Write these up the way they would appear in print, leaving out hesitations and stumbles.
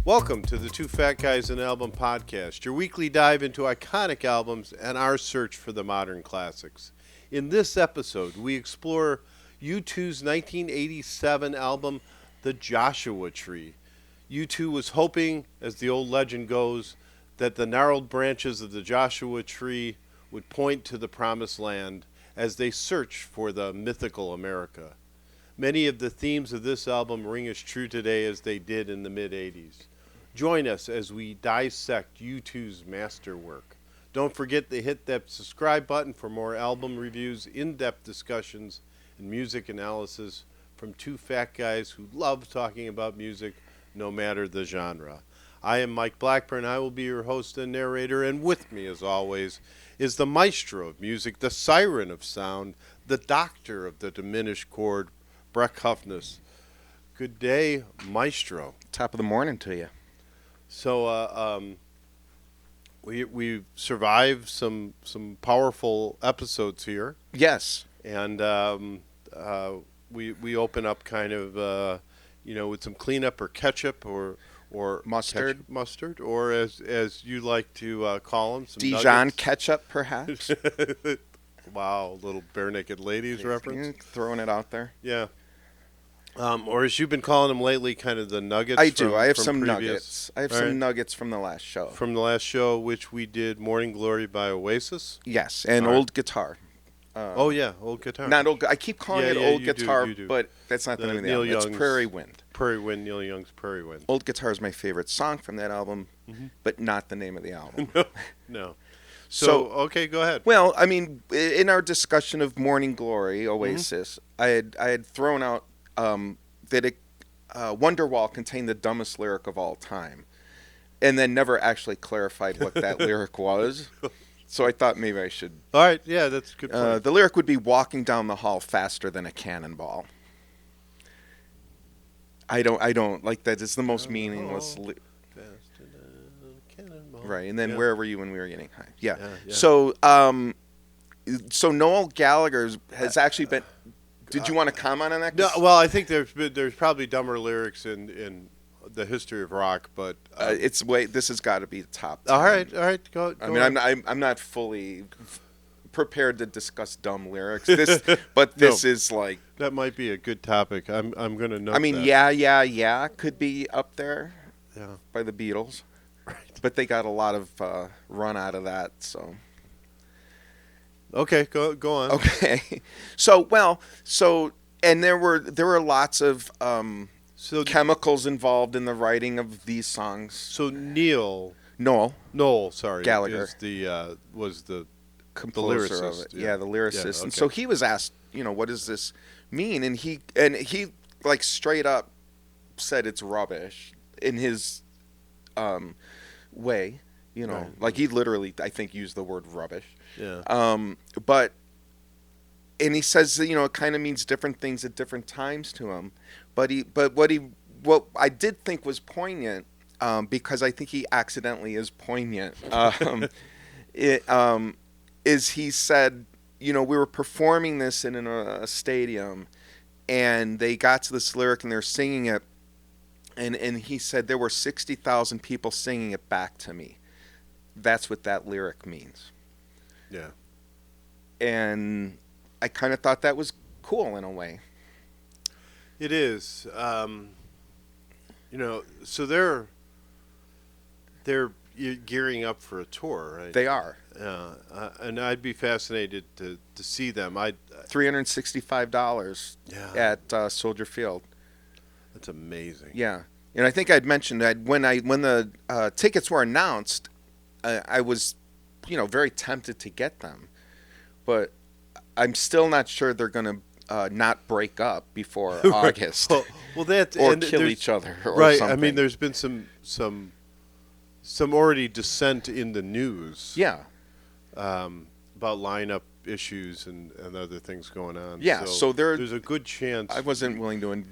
Welcome to the Two Fat Guys and Album Podcast, your weekly dive into iconic albums and our search for the modern classics. In this episode, we explore U2's 1987 album, The Joshua Tree. U2 was hoping, as the old legend goes, that the gnarled branches of the Joshua Tree would point to the promised land as they search for the mythical America. Many of the themes of this album ring as true today as they did in the mid-'80s. Join us as we dissect U2's masterwork. Don't forget to hit that subscribe button for more album reviews, in-depth discussions, and music analysis from two fat guys who love talking about music no matter the genre. I am Mike Blackburn. I will be your host and narrator, and with me, as always, is the maestro of music, the siren of sound, the doctor of the diminished chord, Brek Hufnus. Good day, maestro. Top of the morning to you. So we survived some powerful episodes here. Yes. And we open up kind of with some cleanup or ketchup or mustard, or as you like to call them, some Dijon nuggets. ketchup, perhaps. Wow, little bare naked ladies reference. Throwing it out there. Yeah. Or as you've been calling them lately, kind of the nuggets. I do. I have from some previous, nuggets. I have all some right, nuggets from the last show. from the last show, which we did Morning Glory by Oasis. Yes, and All right. old guitar. Oh yeah, old guitar. Not old. I keep calling it old you do, guitar, you do. but that's not the name of the Neil album. It's Young's Prairie Wind. Prairie Wind, Neil Young's Prairie Wind. Old Guitar is my favorite song from that album, but not the name of the album. No. So, okay, go ahead. well, I mean, in our discussion of Morning Glory, Oasis, I had thrown out that Wonderwall contained the dumbest lyric of all time, and then never actually clarified what that lyric was. So I thought maybe I should. All right, yeah, that's a good point. The lyric would be walking down the hall faster than a cannonball. I don't like that. It's the most meaningless. Faster than a cannonball. Right, and then Yeah. where were you when we were getting high? Yeah. Yeah. So Noel Gallagher has actually been. Did you want to comment on that? No, well, I think there's probably dumber lyrics in the history of rock, but This has got to be the top 10. all right, go. I mean, I'm not fully prepared to discuss dumb lyrics. But this is like. That might be a good topic. I'm going to note. I mean, that. yeah could be up there. Yeah. By the Beatles, Right. but they got a lot of run out of that. So Okay, go on. okay, and there were lots of So chemicals involved in the writing of these songs. So Noel, sorry, Gallagher is was the composer of lyricist, it. yeah. Yeah, the lyricist. Yeah, And okay. so he was asked, what does this mean? And he like straight up said it's rubbish in his way, Right. like he literally, I think, used the word rubbish. Yeah. And he says that, it kind of means different things at different times to him. But what I did think was poignant, because I think he accidentally is poignant, is he said, we were performing this in a stadium, and they got to this lyric and they're singing it, and he said there were 60,000 people singing it back to me. That's what that lyric means. Yeah. And I kind of thought that was cool in a way. It is. So they're gearing up for a tour, right? They are. And I'd be fascinated to see them. $365 at Soldier Field. That's amazing. Yeah, and I think I'd mentioned that when the tickets were announced, I was, very tempted to get them, but I'm still not sure they're going to not break up before August, well, that or and kill each other, or right? something. I mean, there's been some already dissent in the news. Yeah. About lineup issues and other things going on. Yeah, so there's a good chance. I wasn't willing to.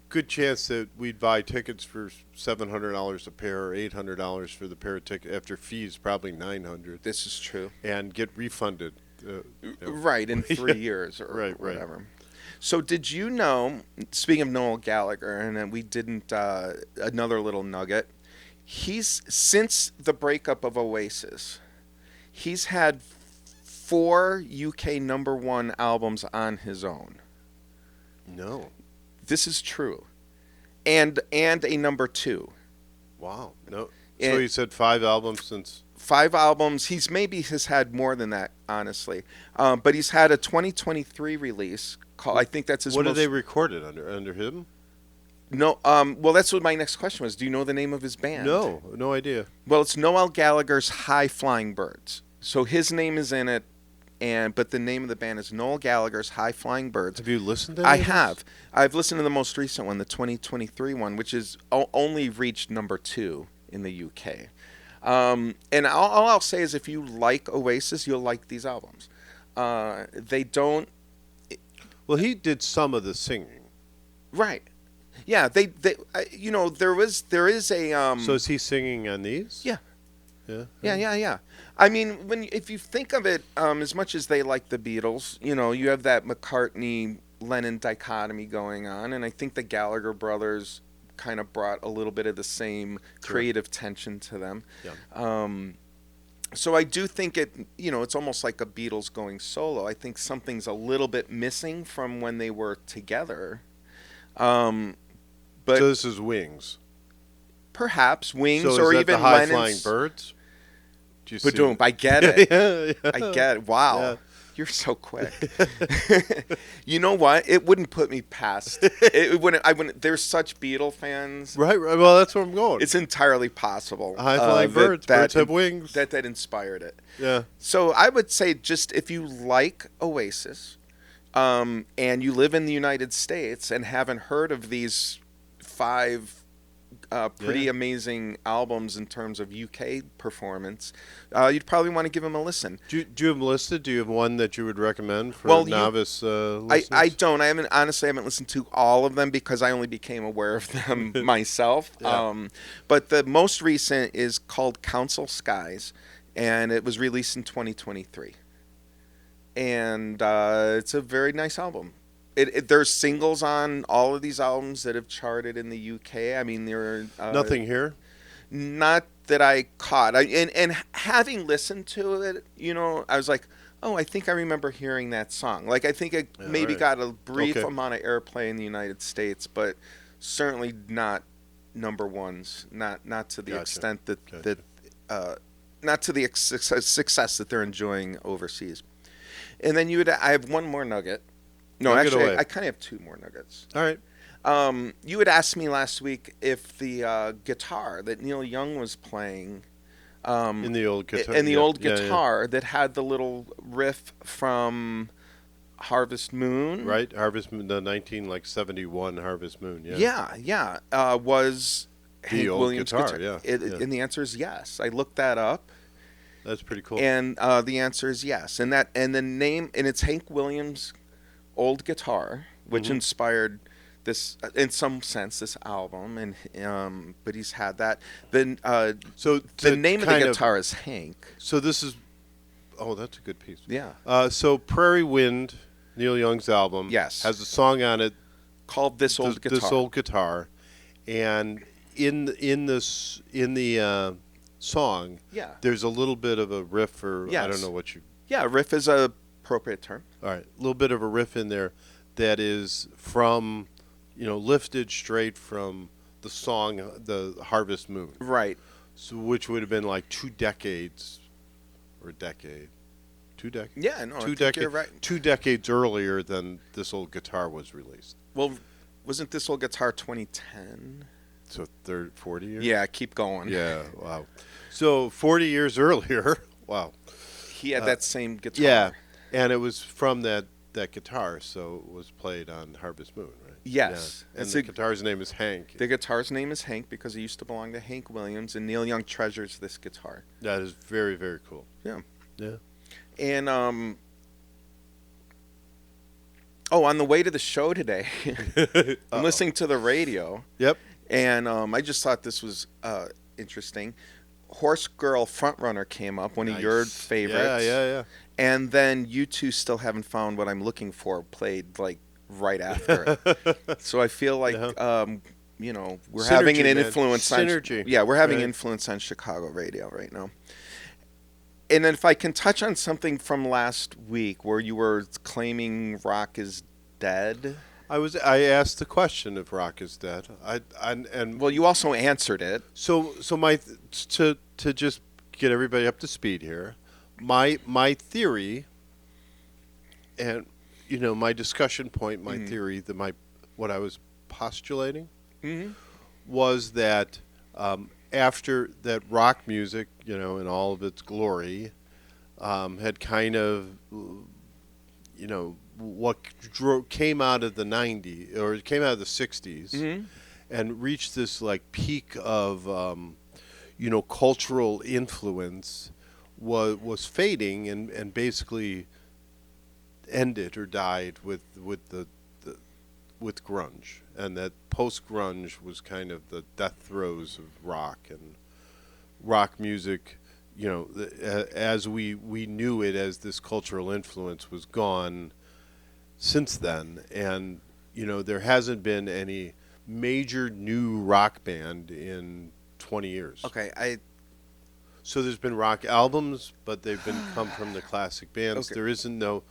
Good chance that we'd buy tickets for $700 a pair or $800 for the pair of tickets after fees, probably $900. This is true. And get refunded. Right, in 3 years or right. whatever. So did you know, speaking of Noel Gallagher, and then we didn't, another little nugget, since the breakup of Oasis, he's had 4 UK #1 albums on his own. No. This is true. And a #2. Wow. No. And So you said 5 albums since. 5 albums. He's maybe has had more than that, honestly. But he's had a 2023 release called, I think that's his What most... did they record it under him? No, well, that's what my next question was. Do you know the name of his band? No idea. Well, it's Noel Gallagher's High Flying Birds. So his name is in it, but the name of the band is Noel Gallagher's High Flying Birds. Have you listened to it? I have. I've listened to the most recent one, the 2023 one, which is only reached #2 in the UK. And all I'll say is if you like Oasis, you'll like these albums. They don't... Well, he did some of the singing. Right. Yeah, there is a... So is he singing on these? Yeah. Yeah. Yeah. I mean, if you think of it, as much as they like the Beatles, you have that McCartney-Lennon dichotomy going on, and I think the Gallagher brothers kind of brought a little bit of the same creative tension to them. Yeah. So I do think it's almost like a Beatles going solo. I think something's a little bit missing from when they were together. But so this is Wings. Perhaps Wings, So is or that even the High Lennon's... Flying Birds? Do you But see? I get it. yeah. I get it. Wow. Yeah. You're so quick. You know what? It wouldn't put me past. It wouldn't. I wouldn't. There's such Beatle fans. Right. Well, that's where I'm going. It's entirely possible. High Flying Birds. Birds have wings. That inspired it. Yeah. So I would say, just if you like Oasis, and you live in the United States and haven't heard of these 5 pretty amazing albums in terms of UK performance, you'd probably want to give them a listen. Do you have them listed? Do you have one that you would recommend for novice listeners? I don't. I haven't listened to all of them because I only became aware of them myself. Yeah. But the most recent is called Council Skies, and it was released in 2023. And it's a very nice album. There's singles on all of these albums that have charted in the UK. I mean, there are... Nothing here? Not that I caught. And having listened to it, I was like, oh, I think I remember hearing that song. Like, I think it maybe got a brief amount of airplay in the United States, but certainly not #1s. Not to the extent that not to the success that they're enjoying overseas. And then I have one more nugget. No, actually, I kind of have 2 more nuggets. All right. You had asked me last week if the guitar that Neil Young was playing in the old guitar, that had the little riff from Harvest Moon, right? Harvest Moon, the 1971 Harvest Moon. Yeah. Was the Hank old Williams' guitar? And the answer is yes. I looked that up. That's pretty cool. And the answer is yes. And the name, and it's Hank Williams' old guitar, which inspired this, in some sense, this album. And but he's had that. Then so the name of the guitar is Hank. So this is, that's a good piece. Yeah. So Prairie Wind, Neil Young's album, has a song on it called "This Old Guitar." This Old Guitar, and in the song, there's a little bit of a riff, or I don't know what you. Yeah, riff is a appropriate term. All right, a little bit of a riff in there that is from, lifted straight from the song, the Harvest Moon. Right. So which would have been like 2 decades, or a decade. 2 decades. Yeah, no, 2 decades. You're right. 2 decades earlier than This Old Guitar was released. Well, wasn't This Old Guitar 2010? So 40 years? Yeah, keep going. Yeah, wow. So 40 years earlier, wow. He had that same guitar. Yeah, and it was from that guitar, so it was played on Harvest Moon, right? Yes. Yeah. And the guitar's name is Hank. The guitar's name is Hank because it used to belong to Hank Williams, and Neil Young treasures this guitar. That is very, very cool. Yeah. Yeah. And, on the way to the show today, I'm listening to the radio. Yep. And I just thought this was interesting. Horsegirl Frontrunner came up, one of your favorites. Yeah. And then You Two Still Haven't Found What I'm Looking For played like right after it. So I feel like we're Synergy, having an man. influence Synergy. on we're having Right. influence on Chicago radio right now. And then if I can touch on something from last week where you were claiming rock is dead. I asked the question if rock is dead. And Well, you also answered it. so to just get everybody up to speed here, my theory, and my discussion point, my theory, what I was postulating was that after that rock music, in all of its glory, had kind of, what came out of the 90s, or it came out of the 60s, and reached this like peak of, cultural influence was fading and basically ended or died with grunge, and that post grunge was kind of the death throes of rock, and rock music, as we knew it as this cultural influence was gone since then, and there hasn't been any major new rock band in 20 years. Okay, So there's been rock albums, but they've come from the classic bands. Okay. There isn't no,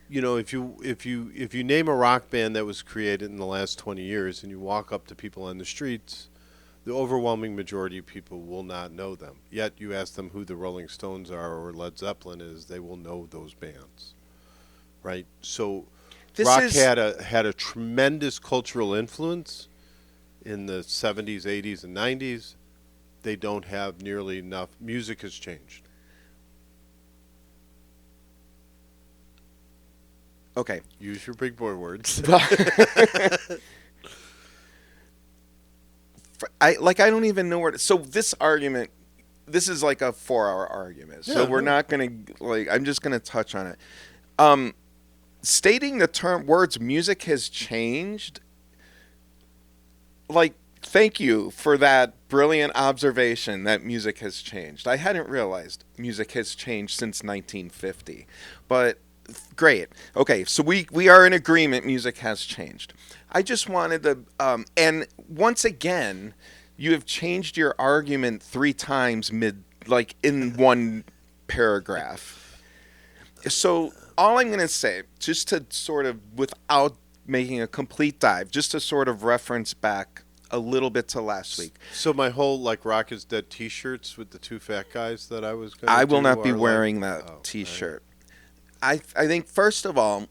if you name a rock band that was created in the last 20 years, and you walk up to people on the streets, the overwhelming majority of people will not know them. Yet you ask them who the Rolling Stones are or Led Zeppelin is, they will know those bands, right? So rock had a tremendous cultural influence in the 70s, 80s, and 90s. They don't have nearly enough. Music has changed. Okay. Use your big boy words. I don't even know where. So this argument, this is like a 4-hour argument. So Yeah, we're no. not gonna I'm just gonna touch on it. Stating the words "music has changed." Thank you for that brilliant observation that music has changed. I hadn't realized music has changed since 1950, but great. Okay, so we are in agreement. Music has changed. I just wanted to, and once again, you have changed your argument 3 times in one paragraph. So all I'm going to say, just to sort of, without making a complete dive, just to sort of reference back a little bit to last week. So my whole Rock is Dead T-shirts with the 2 fat guys that I was going to I will not be wearing that T-shirt. Right. I think first of all,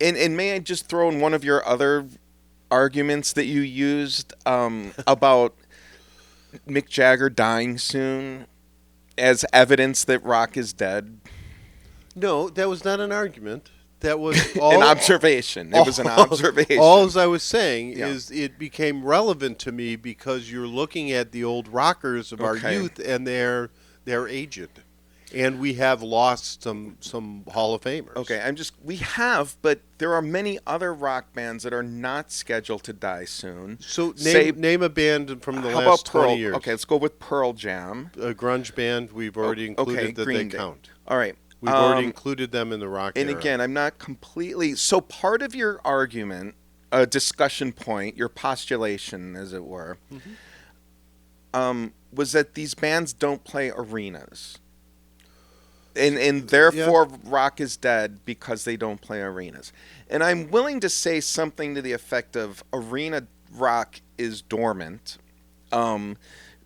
and may I just throw in one of your other arguments that you used about Mick Jagger dying soon as evidence that rock is dead? No, that was not an argument. That was all, an observation. It was an observation. All I was saying Yeah. is it became relevant to me because you're looking at the old rockers of our Okay. youth, and they're aged, and we have lost some Hall of Famers. Okay, we have, but there are many other rock bands that are not scheduled to die soon. So Say- name a band from the How last about Pearl? 20 years. Okay, let's go with Pearl Jam. A grunge band, we've already included okay, that Green they Day. count. All right. We've already included them in the rock And era. again, I'm not completely. So part of your argument, a discussion point, your postulation, as it were, was that these bands don't play arenas. And therefore, rock is dead because they don't play arenas. And I'm willing to say something to the effect of arena rock is dormant.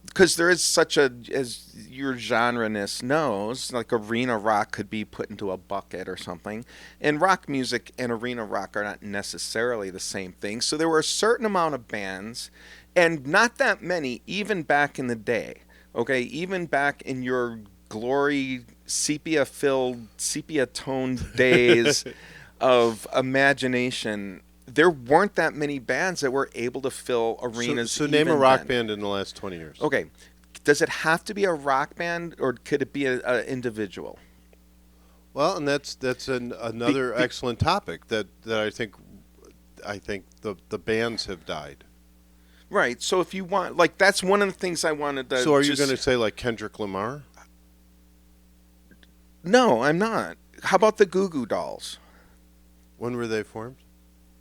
Because there is such a, as your genre-ness knows, like arena rock could be put into a bucket or something. And rock music and arena rock are not necessarily the same thing. So there were a certain amount of bands, and not that many, even back in the day. Okay, even back in your glory, sepia-filled, sepia-toned days of imagination, there weren't that many bands that were able to fill arenas. So name a even rock then. band in the last 20 years. Okay. Does it have to be a rock band, or could it be an individual? Well, and that's another excellent topic that I think the bands have died. Right. So if you want, that's one of the things I wanted to. So are you going to say like Kendrick Lamar? No, I'm not. How about the Goo Goo Dolls? When were they formed?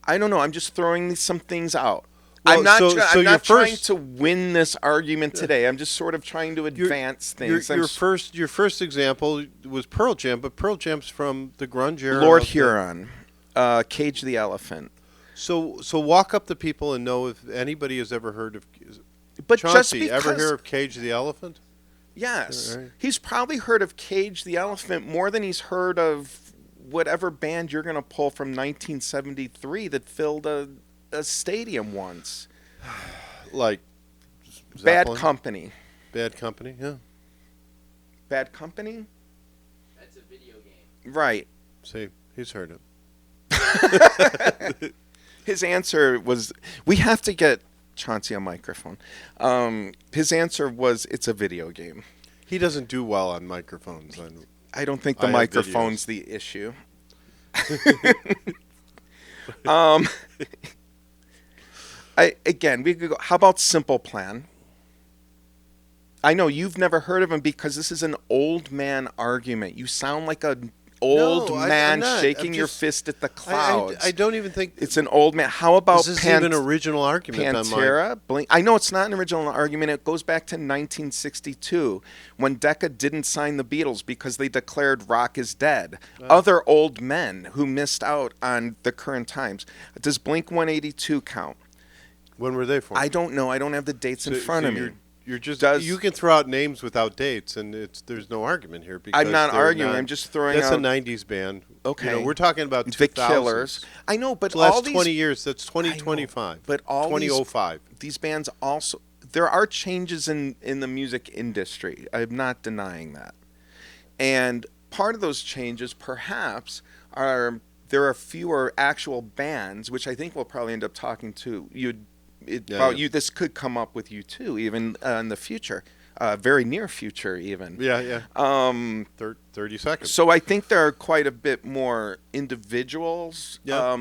I don't know. I'm just throwing some things out. Well, I'm not, so I'm your not trying first- to win this argument today. I'm just sort of trying to advance things. Your first example was Pearl Jam, but Pearl Jam's from the grunge era. Lord of the- Huron, Cage the Elephant. So walk up to people and know if anybody has ever heard of. But Chauncey, just because, ever hear of Cage the Elephant? yes, Right. he's probably heard of Cage the Elephant more than he's heard of whatever band you're going to pull from 1973 that filled a stadium once. Like Bad Zeppelin? Company. Bad Company, yeah. Bad Company? That's a video game. Right. See, he's heard it. His answer was, we have to get Chauncey a microphone. His answer was, it's a video game. He doesn't do well on microphones. I don't think the I have microphone's the issue. Again, we could go, how about Simple Plan? I know you've never heard of him because this is an old man argument. You sound like an old No, man I'm not. shaking I'm your just- fist at the clouds. I don't even think It's an old man. How about this is even an original argument on my. Pantera? Blink. I know it's not an original argument. It goes back to 1962 when Decca didn't sign the Beatles because they declared rock is dead. Other old men who missed out on the current times. Does Blink 182 count? When were they formed? I don't know. I don't have the dates in front of me. You're just Does- you can throw out names without dates, and there's no argument here. Because I'm not they're arguing. not- I'm just throwing That's out a '90s band. Okay. You know, we're talking about the 2000s. Killers. I know, but The last all these 20 years. That's I know, 2025. but all these- 2005. these bands also, there are changes in the music industry. I'm not denying that. And part of those changes perhaps are there are fewer actual bands, which I think we'll probably end up talking to you about. Yeah. You, this could come up with you too, even in the future, very near future even. Yeah. 30 seconds. So I think there are quite a bit more individuals Yeah.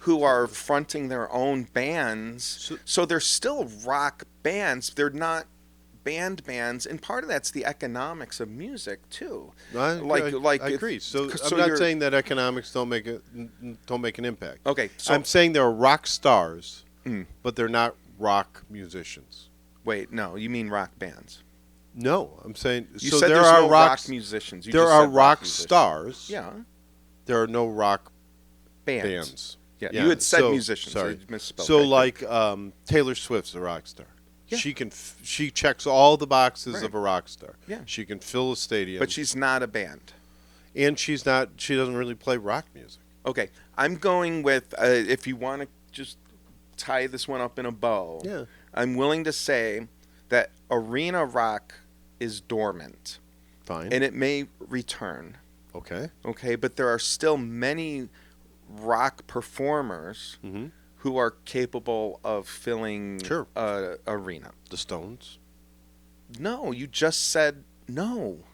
who are fronting their own bands. So they're still rock bands. They're not bands, and part of that's the economics of music too. I I agree. So so I'm not you're- saying that economics don't make an impact. Okay, so I'm saying they're rock stars, Mm. but they're not rock musicians. wait, no, you mean rock bands? No, I'm saying You so said there there's are no rock musicians. You there just are said rock musicians. stars. Yeah, There are no rock bands. bands. Yeah, Yeah, you had said so- musicians. sorry. You misspelled So that. like Taylor Swift's a rock star. Yeah. She checks all the boxes Right. of a rock star. Yeah. She can fill a stadium. But she's not a band. and she doesn't really play rock music. Okay, I'm going with if you want to just tie this one up in a bow. Yeah. I'm willing to say that arena rock is dormant, Fine. and it may return. Okay. Okay, but there are still many rock performers Mm-hmm. who are capable of filling Sure. a arena. The Stones. No, you just said no.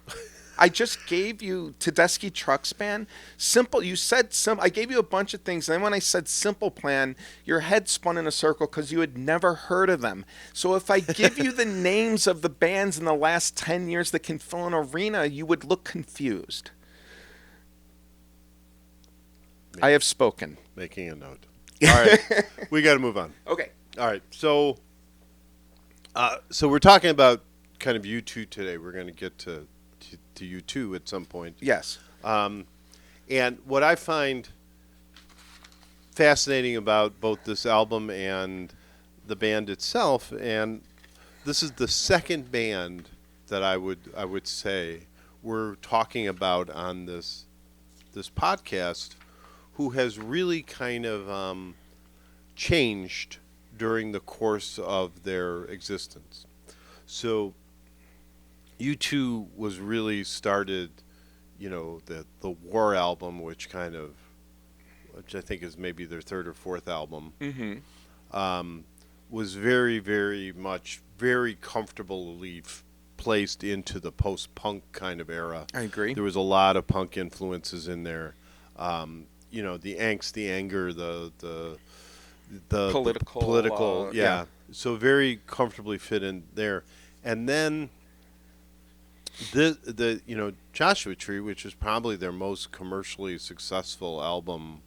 I just gave you Tedeschi Trucks Band. Simple. You said some. I gave you a bunch of things. And then when I said Simple Plan, your head spun in a circle because you had never heard of them. So if I give you the names of the bands in the last 10 years that can fill an arena, you would look confused. I have spoken. Making a note. All right. We got to move on. Okay. All right. So we're talking about kind of U2 today. We're going to get to U2 at some point. Yes. And what I find fascinating about both this album and the band itself, and this is the second band that I would say we're talking about on this podcast, who has really kind of changed during the course of their existence. So U2 was really started, the War album, which I think is maybe their third or fourth album, Mm-hmm. was very, very much, very comfortably placed into the post-punk kind of era. I agree. There was a lot of punk influences in there. The angst, the anger, the Political, yeah. yeah. So very comfortably fit in there. And then the Joshua Tree, which is probably their most commercially successful album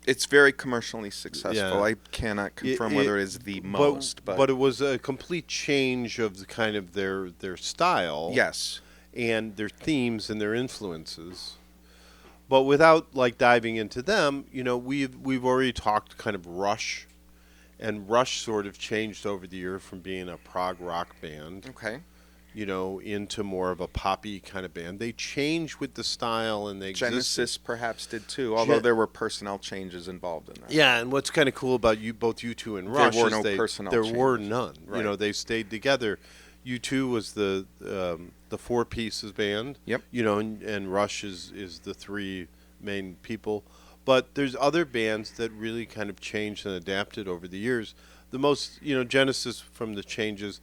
It's very commercially successful. Yeah. I cannot confirm whether it is the most, but it was a complete change of the kind of their style. Yes. And their themes and their influences. But without like diving into them, we've already talked kind of Rush, and Rush sort of changed over the year from being a prog rock band, Okay. Into more of a poppy kind of band. They changed with the style, and they Genesis perhaps did too, although there were personnel changes involved in that. Yeah, and what's kind of cool about both U2 and Rush were is no personnel there changes. were none. Right. They stayed together. U2 was the four pieces band. Yep. And Rush is the three main people. But there's other bands that really kind of changed and adapted over the years. The most, Genesis from the changes.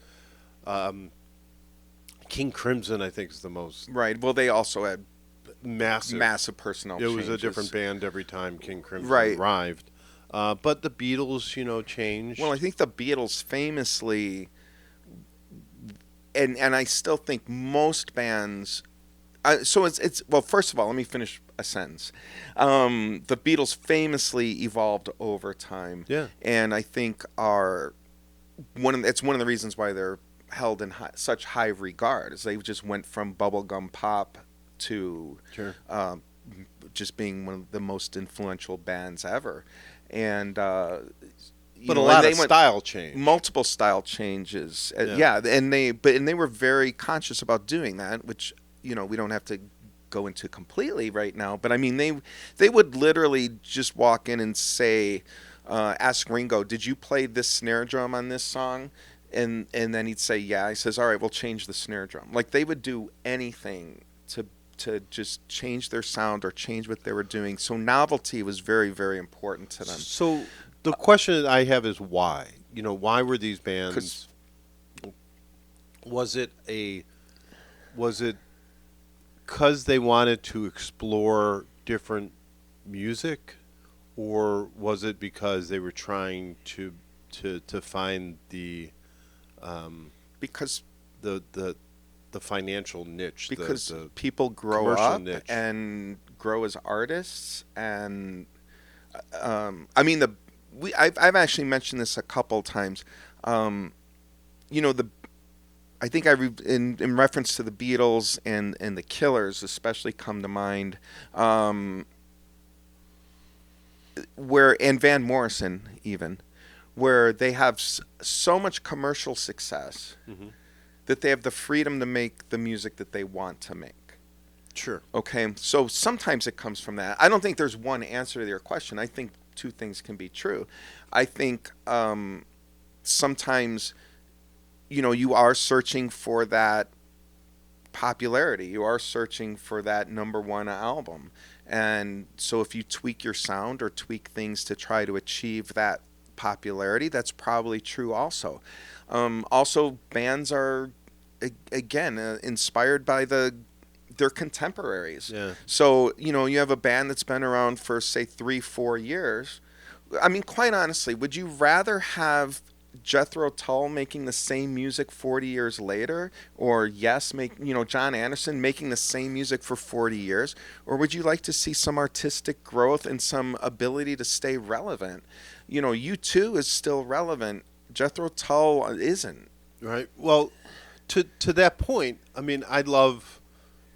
King Crimson, I think, is the most Right. Well, they also had massive personnel It changes. was a different band every time King Crimson Right. arrived. But the Beatles, changed. Well, I think the Beatles famously, and I still think most bands. So it's well. First of all, let me finish a sentence. The Beatles famously evolved over time. Yeah. And I think it's one of the reasons why they're held in such high regard, is they just went from bubblegum pop to Sure. just being one of the most influential bands ever, and But a lot of style change. multiple style changes. Yeah. And they were very conscious about doing that, which we don't have to go into completely right now. But I mean, they would literally just walk in and say, ask Ringo, "Did you play this snare drum on this song?" And then he'd say, "Yeah." He says, "All right, we'll change the snare drum." Like, they would do anything to just change their sound or change what they were doing. So novelty was very, very important to them. So the question that I have is why? Why were these bands? Was it because they wanted to explore different music, or was it because they were trying to find the Because the financial niche? because the people grow commercial up niche. and grow as artists, and I mean I've actually mentioned this a couple times. I think in reference to the Beatles and the Killers especially come to mind, and Van Morrison even, where they have so much commercial success that they have the freedom to make the music that they want to make. Sure. Okay, so sometimes it comes from that. I don't think there's one answer to your question. I think two things can be true. I think sometimes, you are searching for that popularity. You are searching for that #1 album. And so if you tweak your sound or tweak things to try to achieve that popularity, that's probably true also. Also, bands are, again, inspired by their contemporaries. Yeah. So, you have a band that's been around for, say, 3-4 years. I mean, quite honestly, would you rather have Jethro Tull making the same music 40 years later, or John Anderson making the same music for 40 years, or would you like to see some artistic growth and some ability to stay relevant? U2 is still relevant. Jethro Tull isn't. Right. Well, to that point, I mean, I love,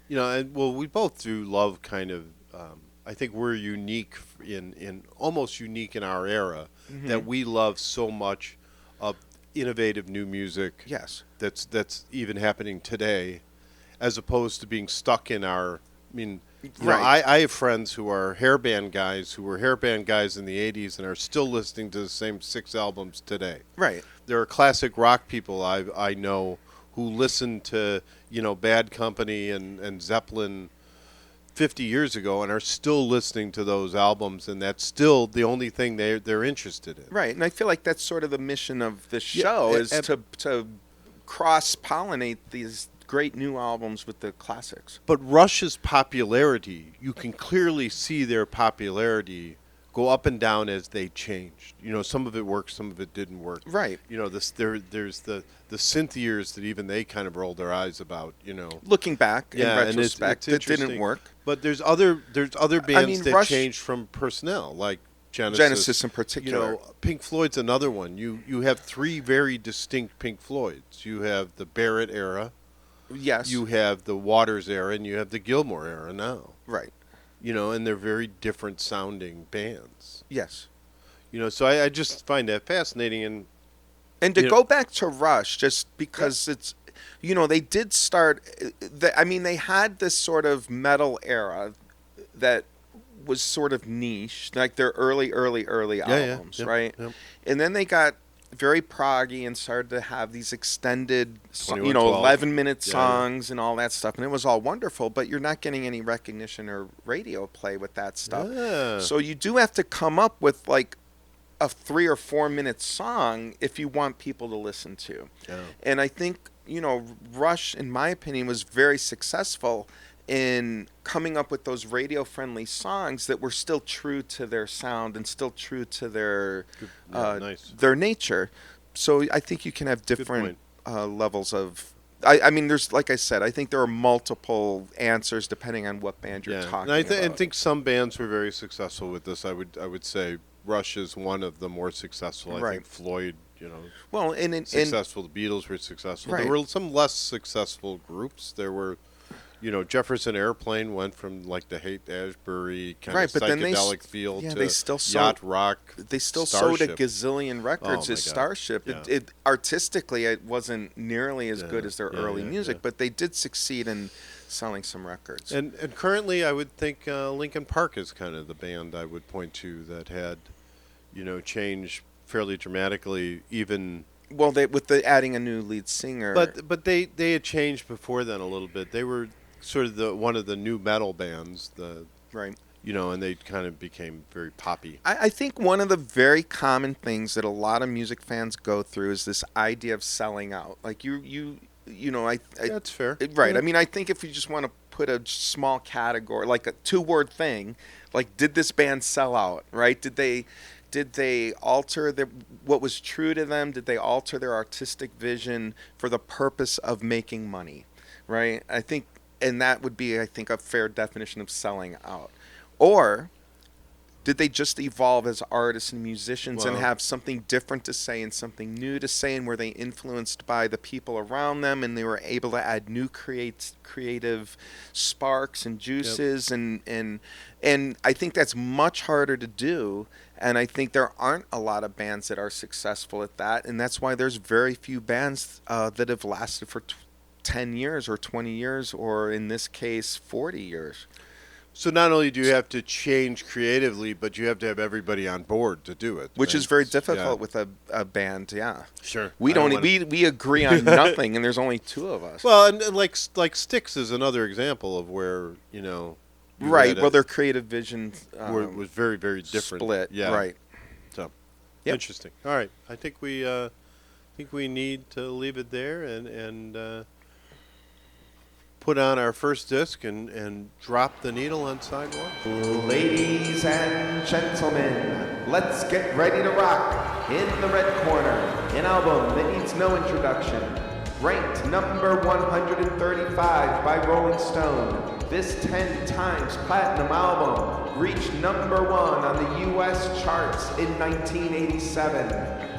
we both do love kind of. I think we're unique almost unique in our era, that we love so much of innovative new music. Yes. That's even happening today, as opposed to being stuck in our. I mean, Right. I have friends who are hairband guys who were hairband guys in the '80s and are still listening to the same 6 albums today. Right. There are classic rock people I know who listen to Bad Company and Zeppelin 50 years ago and are still listening to those albums, and that's still the only thing they're interested in. Right, and I feel like that's sort of the mission of the show, is to cross-pollinate these great new albums with the classics. But Rush's popularity, you can clearly see their popularity go up and down as they changed. You know, some of it worked, some of it didn't work. Right. You know, there's the synth years that even they kind of rolled their eyes about. You know, Looking back in and retrospect, it's it didn't interesting. work. But there's other bands that Rush- changed from personnel, like Genesis in particular. You know, Pink Floyd's another one. You have three very distinct Pink Floyds. You have the Barrett era, Yes. you have the Waters era, and you have the Gilmour era now. Right. You know, and they're very different sounding bands. Yes. You know, so I just find that fascinating. And to you go back to Rush, just because it's, you know, they did start, they had this sort of metal era that was sort of niche, like their early albums, right? Yep. And then they got very proggy and started to have these extended, 2112. 11-minute Yeah. songs and all that stuff. And it was all wonderful, but you're not getting any recognition or radio play with that stuff. Yeah. So you do have to come up with like a 3 or 4 minute song if you want people to listen to. Yeah. And I think, you know, Rush, in my opinion, was very successful in coming up with those radio friendly songs that were still true to their sound and still true to their Nice. their nature. So I think you can have different levels of I mean, there's, like I said, I think there are multiple answers depending on what band you're talking and I about. think some bands were very successful with this. I would say Rush is one of the more successful. I Right. think Floyd, you know, well, and successful. The Beatles were successful. Right. There were some less successful groups. There were, you know, Jefferson Airplane went from like the Haight-Ashbury kind Right, of but then psychedelic feel to they still yacht rock. they still sold a Starship. gazillion records Oh, as my God. Starship. Yeah. It artistically it wasn't nearly as Yeah, good as their yeah, early yeah, music, yeah. but they did succeed in selling some records. And currently, I would think Linkin Park is kind of the band I would point to that had, you know, changed fairly dramatically. Even well, with the adding a new lead singer, but they had changed before then a little bit. They were sort of one of the new metal bands. right. You know, and they kind of became very poppy. I think one of the very common things that a lot of music fans go through is this idea of selling out. Like you know, That's fair. right. Yeah. I mean, I think if you just want to put a small category, like a 2-word thing, like did this band sell out? Right? Did they alter what was true to them? Did they alter their artistic vision for the purpose of making money? Right? I think, and that would be, I think, a fair definition of selling out. Or did they just evolve as artists and musicians and Well- have something different to say and something new to say, and were they influenced by the people around them and they were able to add new creative sparks and juices and I think that's much harder to do, and I think there aren't a lot of bands that are successful at that, and that's why there's very few bands that have lasted for 10 years or 20 years or in this case 40 years. So not only do you have to change creatively, but you have to have everybody on board to do it, Which is right? very difficult Yeah. with a band, yeah. Sure. We I don't don't wanna- we agree on nothing, and there's only 2 of us. Well, and like Styx is another example of where, you know, you right. had Well, their creative vision was very, very different. split. Yeah. Right. So Yep. interesting. All right. I think we need to leave it there and put on our first disc and drop the needle on side 1. Ladies and gentlemen, let's get ready to rock. In the red corner, an album that needs no introduction. Ranked number 135 by Rolling Stone, this 10 times platinum album reached number 1 on the US charts in 1987.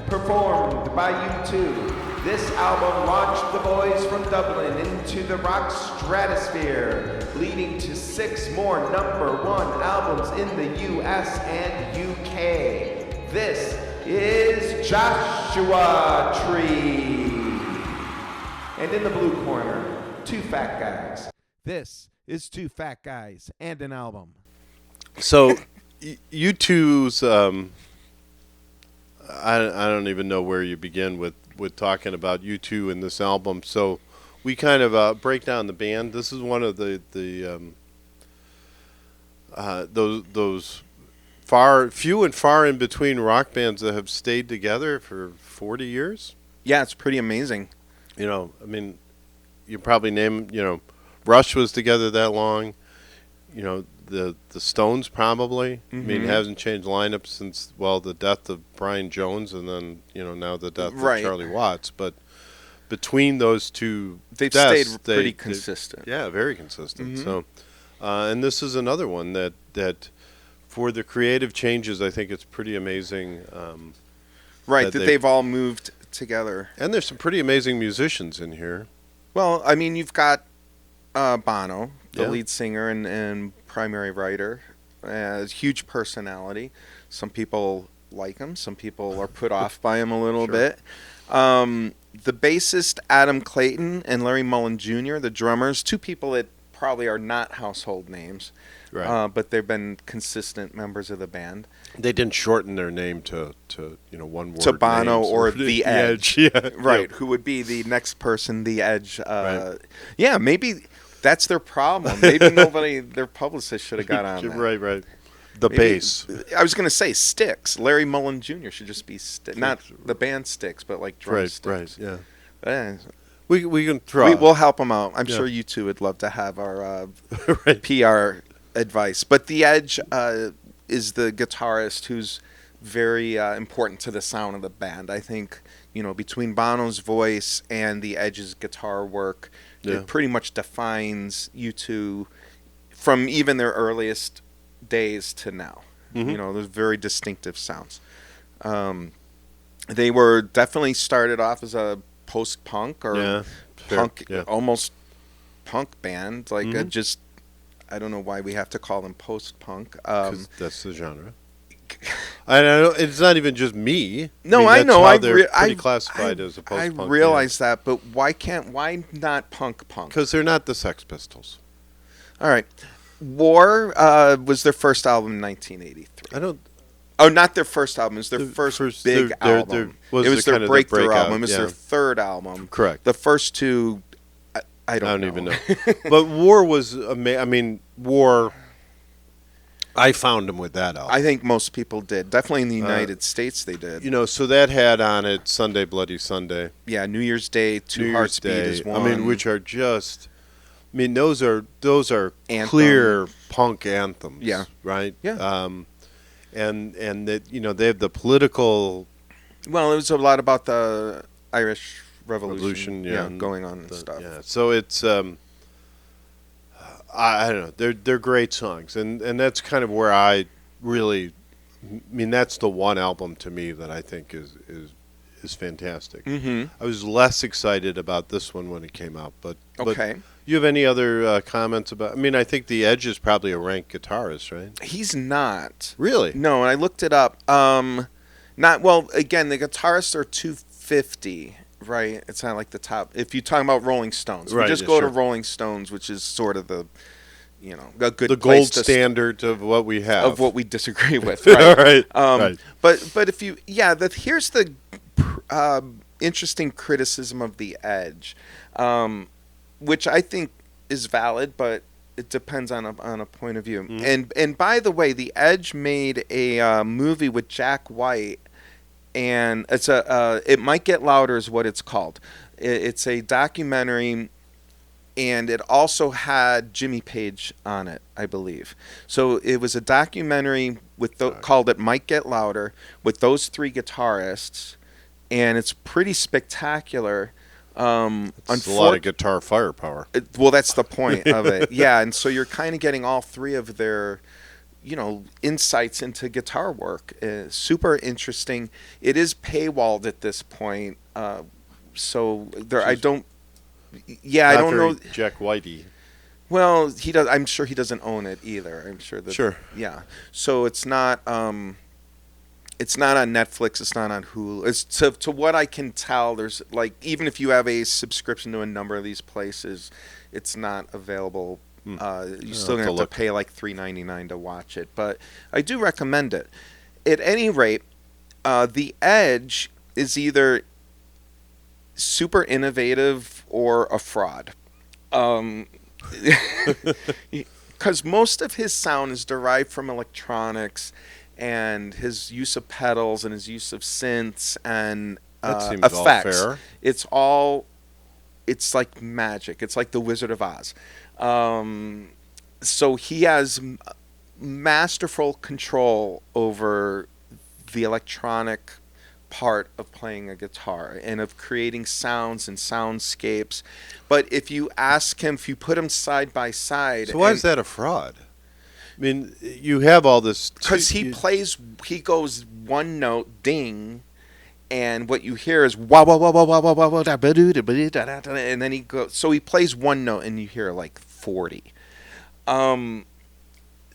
Performed by U2, this album launched the boys from Dublin into the rock stratosphere, leading to 6 more number 1 albums in the US and UK. This is Joshua Tree. And in the blue corner, 2 fat guys. This is 2 fat guys and an album. So U2's I don't even know where you begin with talking about U2 in this album. So we kind of break down the band. This is one of the those few and far in between rock bands that have stayed together for 40 years. Yeah, it's pretty amazing. You know, I mean, you probably name, you know, Rush was together that long. You know, the Stones probably. I mean, Mhm. hasn't changed lineup since the death of Brian Jones, and then now the death Right. of Charlie Watts. But between those two, They've deaths, stayed pretty consistent. yeah, very consistent. Mhm. So, and this is another one that for the creative changes, I think it's pretty amazing. Right, that that they've all moved together. And there's some pretty amazing musicians in here. Well, I mean, you've got Bono, the Yeah. lead singer and primary writer, huge personality. Some people like him. Some people are put off by him a little Sure. bit. The bassist Adam Clayton and Larry Mullen Jr., the drummers, two people that probably are not household names, Right. but they've been consistent members of the band. They didn't shorten their name to one word. To Bono names. or The Edge. Yeah. Right, Yeah. who would be the next person, The Edge. Right. Yeah, maybe that's their problem. Maybe their publicist should have got on that. Right. The Maybe- bass. I was going to say Styx. Larry Mullen Jr. should just be not the band Styx, but like drumsticks. Right. Yeah. Eh, We can try. we'll help them out. I'm Yeah. sure you two would love to have our Right. PR advice. But The Edge is the guitarist who's very important to the sound of the band. I think, between Bono's voice and The Edge's guitar work, Yeah. it pretty much defines U2 from even their earliest days to now. Mhm. There's very distinctive sounds. They were definitely started off as a post-punk or Yeah. Fair. punk, Yeah. almost punk band. Like Mhm. I don't know why we have to call them post-punk. 'Cause that's the genre. I know it's not even just me. No, I I know. How they're pretty classified as a I post-punk. realize that, but why not punk? Because they're not the Sex Pistols. All right. War was their first album in 1983. I don't. Oh, not their first album. It was their The first first- big their- album. their- was it was the their kind of the breakthrough breakout, album. It was yeah. their third album. Correct. The first two, I don't even know. But War was I mean, War. I found them with that album. I think most people did. Definitely in the United States, they did. So that had on it Sunday Bloody Sunday, Yeah, New Year's Day, Two New Hearts Year's Beat Day. is one. I mean, which are just. I mean, those are Anthem. clear punk anthems. Yeah. Right. Yeah. And that they have the political Well, it was a lot about the Irish Revolution, yeah, and going on and stuff. Yeah, so it's I don't know. They're great songs, and that's kind of where I really. I mean, that's the one album to me that I think is fantastic. Mm-hmm. I was less excited about this one when it came out, but Okay. you have any other comments about? I mean, I think the Edge is probably a ranked guitarist, right? He's not. Really? No, and I looked it up. Not well. Again, the guitarists are 250, right? It's not like the top. If you're talking about Rolling Stones, Right, we just yeah, go sure. to Rolling Stones, which is sort of the, a good The place gold to standard of what we have. of what we disagree with, right? All right. Right. But if you here's the interesting criticism of the Edge, which I think is valid, but it depends on a point of view. Mhm. And by the way, the Edge made a movie with Jack White, and it's It Might Get Louder is what it's called. It's a documentary. And it also had Jimmy Page on it, I believe. So it was a documentary called It Might Get Louder with those three guitarists, and it's pretty spectacular. It's a lot of guitar firepower. Well, that's the point of it. Yeah, and so you're kind of getting all three of their, insights into guitar work. Super interesting. It is paywalled at this point, so I don't. Yeah, I Not don't very know. Jack Whitey. Well, he does. I'm sure he doesn't own it either. I'm sure that. Sure. Yeah. So it's not. It's not on Netflix. It's not on Hulu. It's to what I can tell. There's even if you have a subscription to a number of these places, it's not available. You're still gonna have to pay like $3.99 to watch it. But I do recommend it. At any rate, The Edge is either super innovative or a fraud. Because most of his sound is derived from electronics and his use of pedals and his use of synths and That seems all effects. fair. It's like magic. It's like the Wizard of Oz. so he has masterful control over the electronic part of playing a guitar and of creating sounds and soundscapes. But if you ask him, if you put him side by side, So why is that a fraud? I mean, you have all this because he goes one note, ding, and what you hear is wah wah wah wah wah wah wah wah da ba doo da ba doo da da da, and then he goes. So he plays one note, and you hear like 40.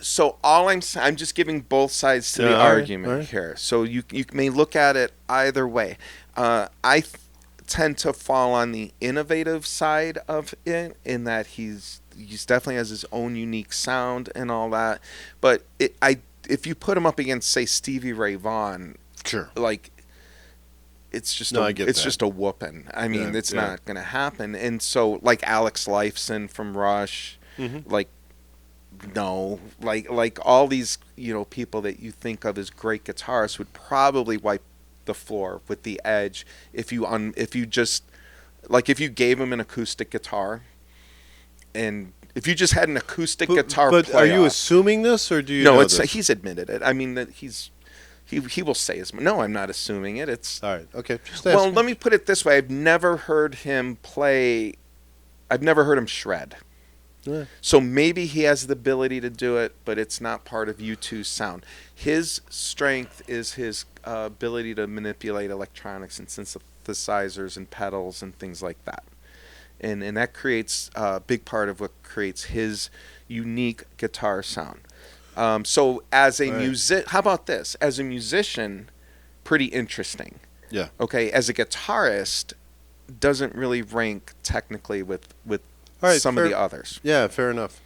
So I'm just giving both sides to the argument here. So you may look at it either way. I tend to fall on the innovative side of it, in that he's definitely has his own unique sound and all that. But if you put him up against, say, Stevie Ray Vaughan, sure, like, it's just just a whooping. I mean, it's not going to happen. And so, like Alex Lifeson from Rush, like all these people that you think of as great guitarists would probably wipe the floor with the Edge if you just if you gave him an acoustic guitar, and if you just had an acoustic guitar. But are you assuming this, or do you? No, know it's this? He's admitted it. I mean that he will say as no. I'm not assuming it. It's all right. Okay. Just well, asking. let me put it this way. I've never heard him play. I've never heard him shred. Yeah. So maybe he has the ability to do it, but it's not part of U2's sound. His strength is his ability to manipulate electronics and synthesizers and pedals and things like that. And that creates a big part of what creates his unique guitar sound. So as a how about this? As a musician, pretty interesting. Yeah. Okay. As a guitarist, doesn't really rank technically with some of the others. Yeah, fair enough.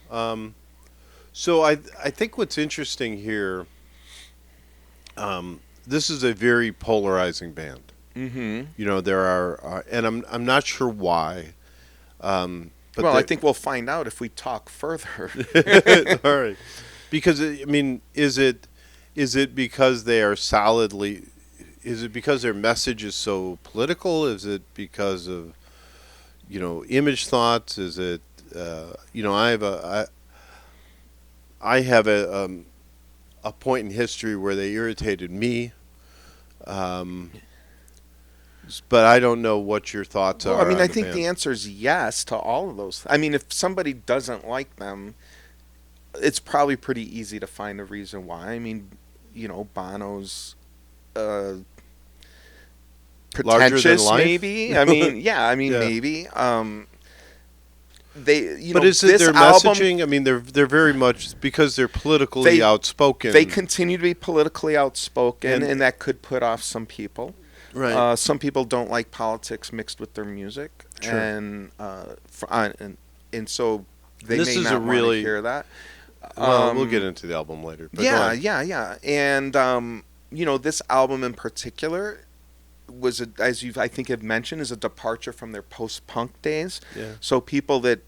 So I think what's interesting here, this is a very polarizing band. Mm-hmm. There are, and I'm not sure why. But I think we'll find out if we talk further. All right, because I mean, is it because they are solidly? Is it because their message is so political? Is it because of image thoughts? Is it I have a point in history where they irritated me. But I don't know what your thoughts are. I mean, I think the answer is yes to all of those. I mean, if somebody doesn't like them, it's probably pretty easy to find a reason why. I mean, Bono's pretentious, maybe. I mean, yeah. I mean, maybe. But is it their messaging? I mean, they're very much, because they're politically outspoken. They continue to be politically outspoken, and that could put off some people. Right. Some people don't like politics mixed with their music, sure. and so they this may not want to hear that. Well, we'll get into the album later. But yeah. And this album in particular was, as you I think have mentioned, is a departure from their post-punk days. Yeah. So people that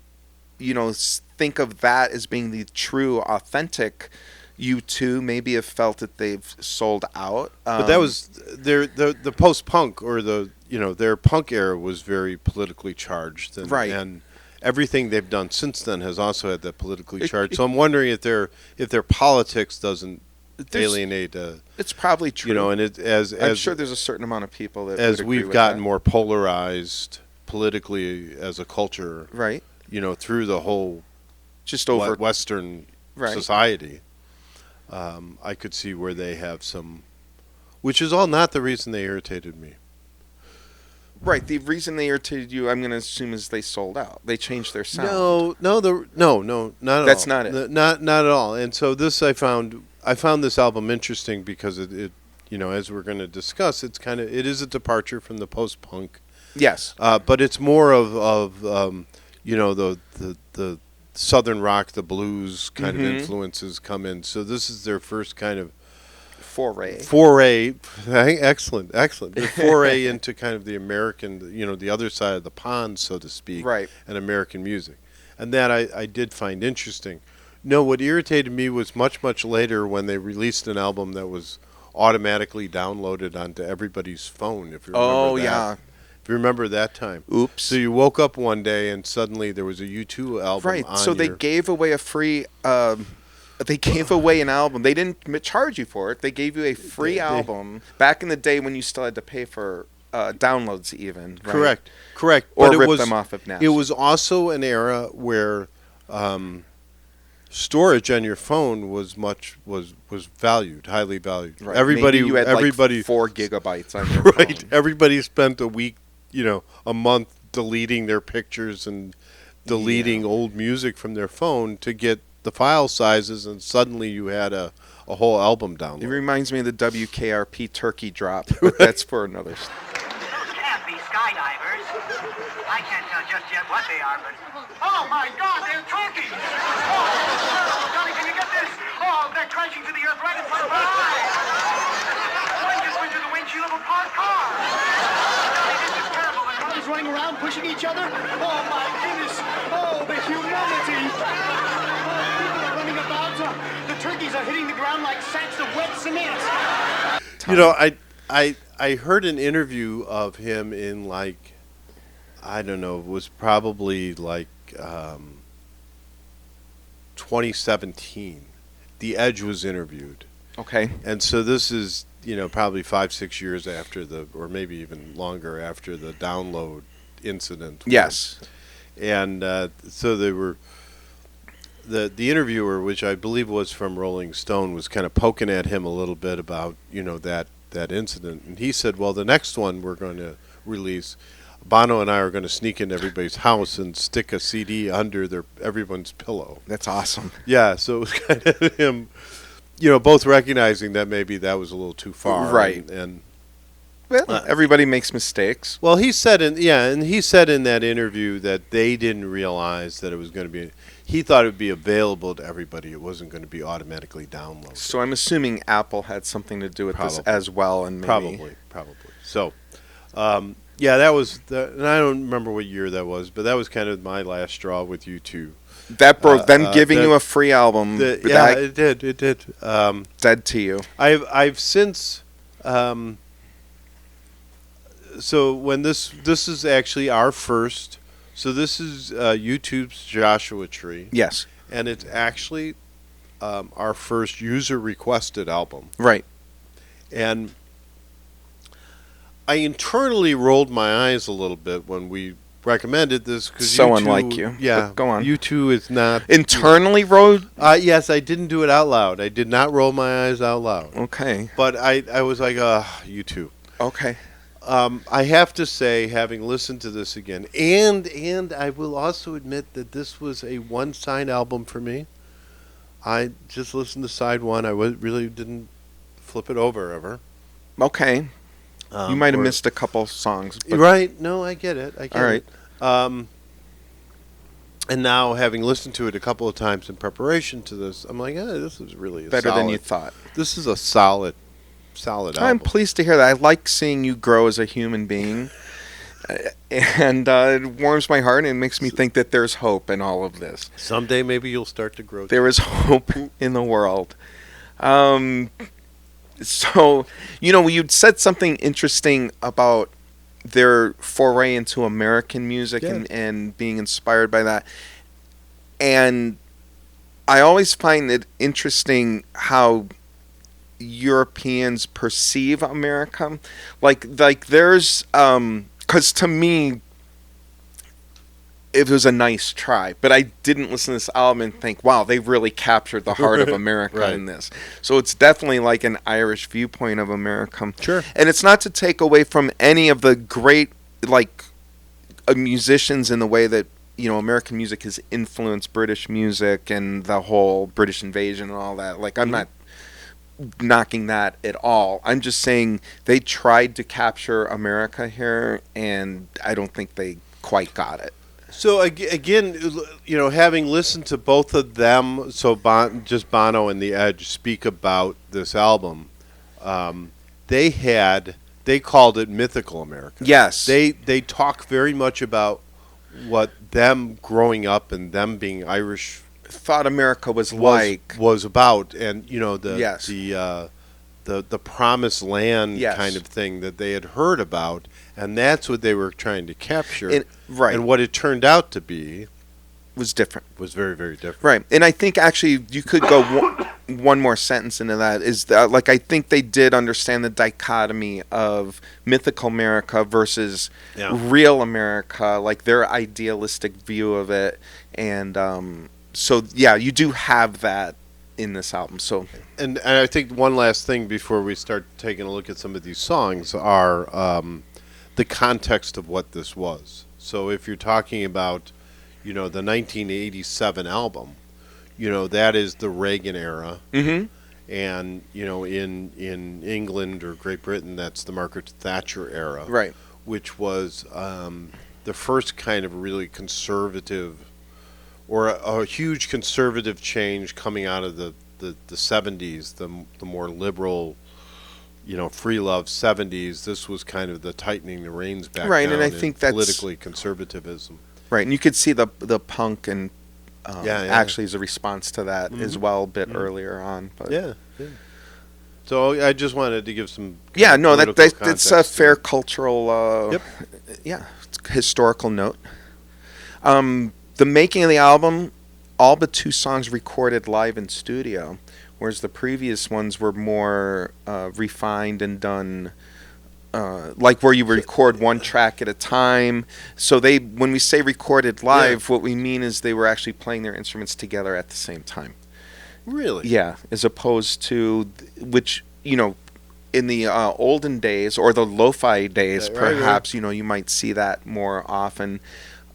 think of that as being the true, authentic U2 maybe have felt that they've sold out. But that was the post-punk, or their punk era was very politically charged, and everything they've done since then has also had that politically charged. So I'm wondering if their politics doesn't alienate. It's probably true. And I'm sure there's a certain amount of people that as would agree we've with gotten that. more polarized politically as a culture, right? Through the whole just over Western society. I could see where they have some, which is all not the reason they irritated me. Right. The reason they irritated you, I'm going to assume, is they sold out. They changed their sound. No, not at all. That's not it. Not at all. And so this I found this album interesting because it as we're going to discuss, it is a departure from the post-punk. Yes. But it's more of the Southern rock, the blues kind of influences come in. So this is their first kind of foray. Excellent. The foray into kind of the American, the other side of the pond, so to speak, right? And American music, and that I did find interesting. No, what irritated me was much later when they released an album that was automatically downloaded onto everybody's phone. If you remember that. Remember that time? Oops. So you woke up one day and suddenly there was a U2 album Right. on So they your- gave away a free. They gave away an album. They didn't charge you for it. They gave you a free album back in the day when you still had to pay for downloads, even. Right? Correct. Or but rip it was, them off of Napster. It was also an era where storage on your phone was valued, highly valued. Right. Everybody, Maybe you had everybody, like 4 gigabytes on your right? phone. Everybody spent a week, a month deleting their pictures and deleting old music from their phone to get the file sizes, and suddenly you had a whole album download. It reminds me of the WKRP turkey drop, but that's for another. Those can't be skydivers. I can't tell just yet what they are, but... Oh, my God, they're turkeys! Oh, Johnny, can you get this? Oh, they're crashing to the earth right in front of our eyes! One just went through the windshield of a parked car! Johnny, this is terrible. The cars running around, pushing each other? Oh, my goodness! Oh, the humanity! Oh, people are running about. The turkeys are hitting the ground like sacks of wet cement. I heard an interview of him in I don't know, it was probably 2017. The Edge was interviewed. Okay. And so this is, probably 5-6 years after or maybe even longer after the download incident. Yes. And so they were, the interviewer, which I believe was from Rolling Stone, was kind of poking at him a little bit about, that incident. And he said, well, the next one we're going to release, Bono and I are going to sneak into everybody's house and stick a CD under everyone's pillow. That's awesome. Yeah, so it was kind of him, both recognizing that maybe that was a little too far. Right. And Well, everybody makes mistakes. well, he said in that interview that they didn't realize that it was going to be. He thought it would be available to everybody. It wasn't going to be automatically downloaded. So I'm assuming Apple had something to do with this Probably. as well, and maybe Probably. So, that was and I don't remember what year that was, but that was kind of my last straw with U2. that broke them giving that- you a free album. It did. It did. Dead to you. I've since. So when this is actually our first. So this is YouTube's Joshua Tree, Yes. and it's actually our first user requested album. Right. And I internally rolled my eyes a little bit when we recommended this because So unlike you. Yeah, But go on. U2 is not. Internally wrote. Yes, I didn't do it out loud. I did not roll my eyes out loud. Okay. But I was like, U2. Okay. I have to say, having listened to this again, and I will also admit that this was a one-side album for me. I just listened to side one. I really didn't flip it over ever. Okay. You might have or- missed a couple songs. But Right? No, I get it. All right. And now, having listened to it a couple of times in preparation to this, I'm like, this is really Better than you thought. This is a solid album. I'm pleased to hear that. I like seeing you grow as a human being. And it warms my heart and makes me think that there's hope in all of this. Someday, maybe you'll start to grow. There is hope in the world. So, you'd said something interesting about their foray into American music Yeah. and being inspired by that. And I always find it interesting how Europeans perceive America. Like there's, because to me, it was a nice try, but I didn't listen to this album and think, wow, they really captured the heart of America Right. in this. So it's definitely like an Irish viewpoint of America. Sure. And it's not to take away from any of the great, musicians in the way that, American music has influenced British music and the whole British invasion and all that. Like, I'm not knocking that at all. I'm just saying they tried to capture America here, and I don't think they quite got it. So again, having listened to both of them, so just Bono and The Edge speak about this album, they called it mythical America. Yes. They talk very much about what them growing up and them being Irish thought America was like. was about, and Yes. the the promised land Yes. kind of thing that they had heard about, and that's what they were trying to capture. Right. And what it turned out to be Was different. was very, very different. Right. And I think actually you could go one more sentence into that is that, like, I think they did understand the dichotomy of mythical America versus real America, like their idealistic view of it. And so, yeah, you do have that in this album. So, And I think one last thing before we start taking a look at some of these songs are the context of what this was. So if you're talking about, the 1987 album, that is the Reagan era. mm-hmm. And, in England or Great Britain, that's the Margaret Thatcher era. Right. Which was the first kind of really conservative or a huge conservative change coming out of the 70s, the more liberal, free love 70s. This was kind of the tightening the reins back Right, down and I in think that's politically conservatism. Right, and you could see the punk and Yeah. actually as a response to that as well a bit earlier on. But Yeah. So I just wanted to give some yeah, no, that's a context fair to it. cultural, historical note. The making of the album, all but 2 songs recorded live in studio, whereas the previous ones were more refined and done, like where you record one track at a time. So when we say recorded live, what we mean is they were actually playing their instruments together at the same time. Really? Yeah, as opposed to, which, in the olden days, or the lo-fi days, Yeah, right, perhaps, you might see that more often.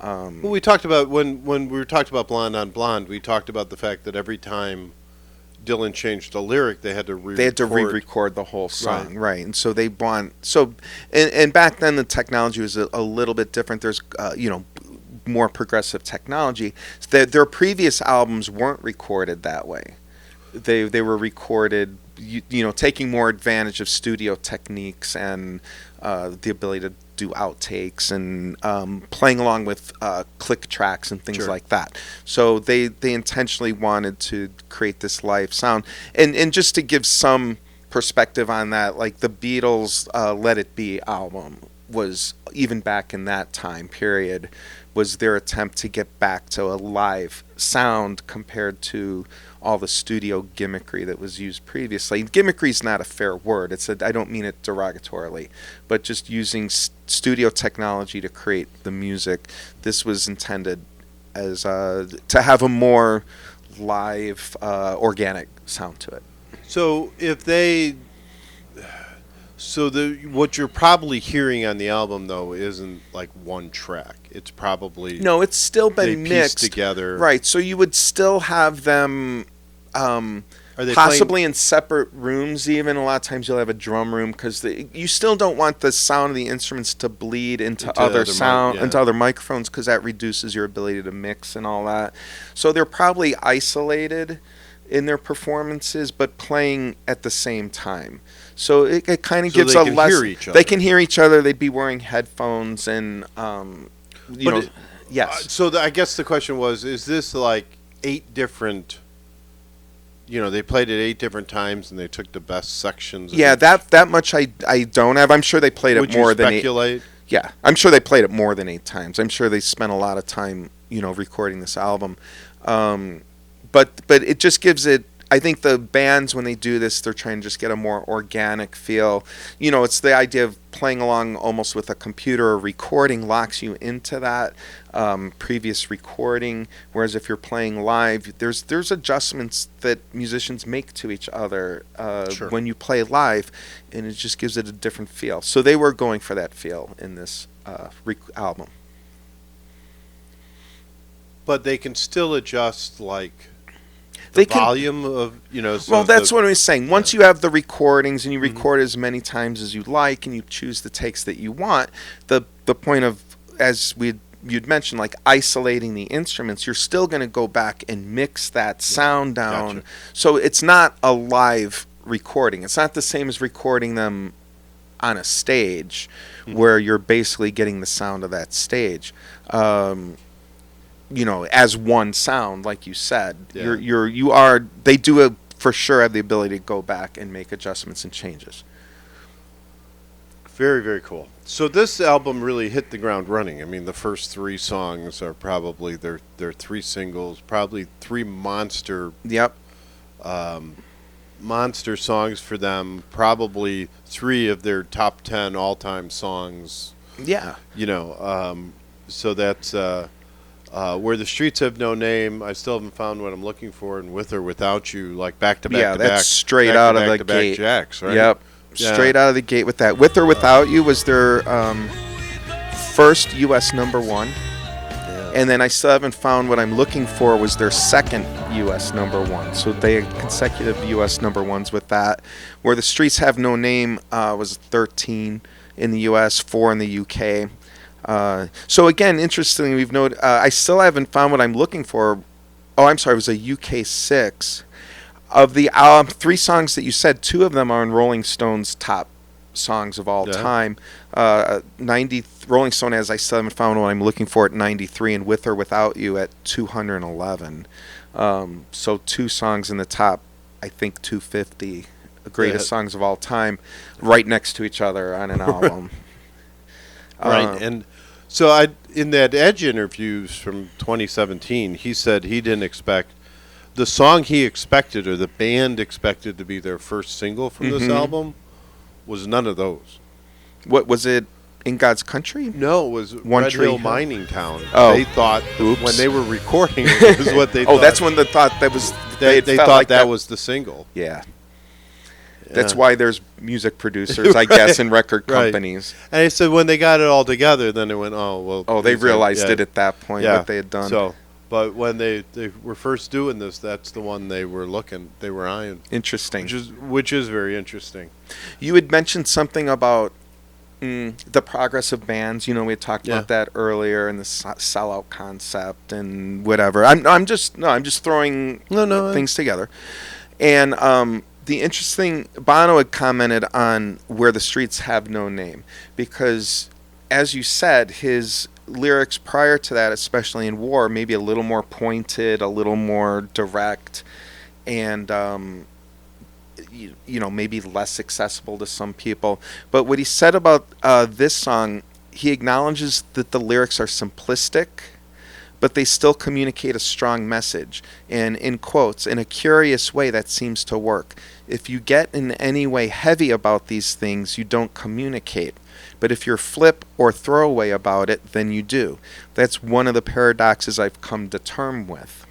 Well, we talked about when we talked about Blonde on Blonde, we talked about the fact that every time Dylan changed the lyric, they had to re-record the whole song, right? And so they and back then the technology was a little bit different. There's more progressive technology. Their previous albums weren't recorded that way. They were recorded, taking more advantage of studio techniques and the ability to do outtakes and playing along with click tracks and things like that. So they intentionally wanted to create this live sound. And just to give some perspective on that, like the Beatles' Let It Be album was, even back in that time period, was their attempt to get back to a live sound compared to all the studio gimmickry that was used previously. Gimmickry is not a fair word. I don't mean it derogatorily, but just using studio technology to create the music. This was intended as to have a more live, organic sound to it. So what you're probably hearing on the album though isn't like one track. It's probably it's still been they mixed pieced together. Right. So you would still have them Are they possibly in separate rooms. Even a lot of times you'll have a drum room because you still don't want the sound of the instruments to bleed into other sound, into other microphones, because that reduces your ability to mix and all that. So they're probably isolated in their performances, but playing at the same time. So it kind of gives they a can less. hear each other. They can hear each other. They'd be wearing headphones and yes. So I guess the question was: is this like 8 different? They played it 8 different times, and they took the best sections. Yeah, that much I don't have. I'm sure they played it more than 8. Speculate? Yeah, I'm sure they played it more than 8 times. I'm sure they spent a lot of time, recording this album. But it just gives it. I think the bands, when they do this, they're trying to just get a more organic feel. It's the idea of playing along almost with a computer or recording locks you into that previous recording. Whereas if you're playing live, there's adjustments that musicians make to each other when you play live, and it just gives it a different feel. So they were going for that feel in this album. But they can still adjust They volume of well, that's what I was saying. Once you have the recordings and you record as many times as you like, and you choose the takes that you want, the point of, as you'd mentioned, like isolating the instruments, you're still going to go back and mix that sound down. Gotcha. So it's not a live recording. It's not the same as recording them on a stage, where you're basically getting the sound of that stage. As one sound, like you said. Yeah. They do a for sure have the ability to go back and make adjustments and changes. Very, very cool. So this album really hit the ground running. I mean, the first 3 songs are probably their 3 singles, probably 3 monster Yep. monster songs for them, probably 3 of their top 10 all-time songs. Yeah. You know, so that's Where the Streets Have No Name. I still haven't found what I'm looking for, and With or Without You, like back to back Yeah, to that's back, straight back out to of back the to back gate. jacks, right? Yep. Yeah. Straight out of the gate with that. With or Without You was their first U.S. number 1. And then I still haven't found what I'm looking for was their second U.S. number 1. So they had consecutive U.S. number 1s with that. Where the Streets Have No Name was 13 in the U.S., 4 in the U.K. So again, interestingly, we've noted I still haven't found what I'm looking for. Oh, I'm sorry, it was a UK 6. Of the 3 songs that you said, 2 of them are in Rolling Stone's top songs of all time. 90 Rolling Stone has I still haven't found what I'm looking for at 93, and With or Without You at 211. So 2 songs in the top, I think 250 greatest songs of all time, right next to each other on an album. Right, and so in that Edge interviews from 2017, he said he didn't expect the song he expected or the band expected to be their first single from this album was none of those. What was it? In God's Country? No, it was One Red Tree Hill Hill. Mining Town. Oh. They thought Oops. when they were recording it was what they thought. Oh, that's when they thought that was they felt thought like that was the single. Yeah. That's why there's music producers, I guess, and record companies. And he said when they got it all together, then it went, oh, well. Oh, they these are- realized yeah. it at that point, what they had done. So, but when they were first doing this, that's the one they were eyeing. Interesting. Which is very interesting. You had mentioned something about the progress of bands. You know, we had talked about that earlier, and the sellout concept and whatever. I'm just throwing things together. And the interesting, Bono had commented on Where the Streets Have No Name, because, as you said, his lyrics prior to that, especially in War, maybe a little more pointed, a little more direct, and you know, maybe less accessible to some people. But what he said about this song, he acknowledges that the lyrics are simplistic, but they still communicate a strong message. And in quotes, in a curious way that seems to work. If you get in any way heavy about these things, you don't communicate. But if you're flip or throwaway about it, then you do. That's one of the paradoxes I've come to term with.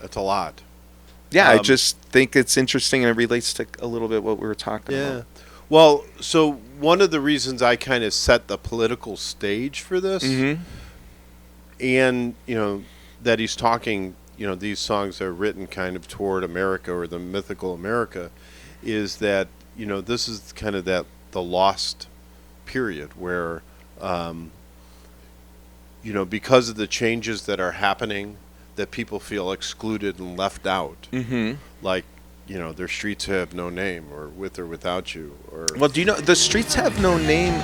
That's a lot. Yeah, I just think it's interesting, and it relates to a little bit what we were talking about. Well, so one of the reasons I kind of set the political stage for this, and, you know, that he's talking, you know, these songs are written kind of toward America or the mythical America, is that, you know, this is kind of the lost period where, you know, because of the changes that are happening, that people feel excluded and left out. Like, you know, their streets have no name, or With or Without You, or Well, do you know the streets have no name?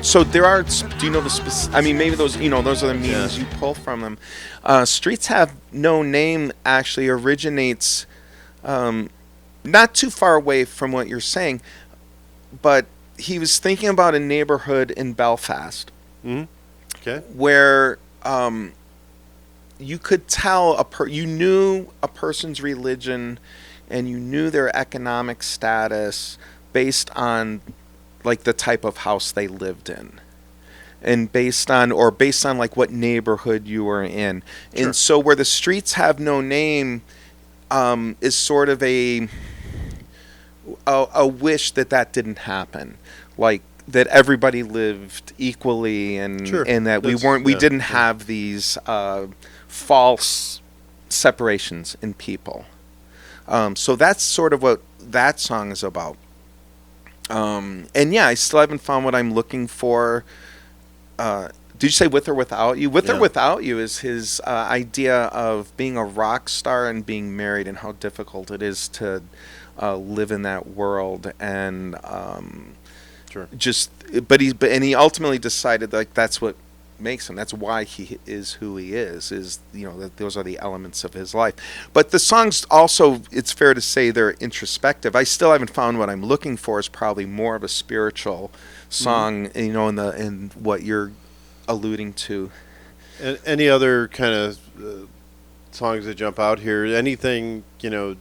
So there are. Do you know the specific? I mean, maybe those. You know, those are the meanings you pull from them. Streets Have No Name actually originates not too far away from what you're saying, but he was thinking about a neighborhood in Belfast where you could tell you knew a person's religion and you knew their economic status based on like the type of house they lived in, and based on like what neighborhood you were in. And so Where the Streets Have No Name is sort of a wish that didn't happen, like that everybody lived equally, and that we didn't have these false separations in people. So that's sort of what that song is about. And yeah, I still haven't found what I'm looking for. Did you say With or Without You? With or Without You is his idea of being a rock star and being married, and how difficult it is to live in that world. And but he ultimately decided like that's what makes him. That's why he is who he is that those are the elements of his life. But the songs also, it's fair to say, they're introspective. I still haven't found what I'm looking for is probably more of a spiritual song, in what you're alluding to. And any other kind of songs that jump out here? Anything,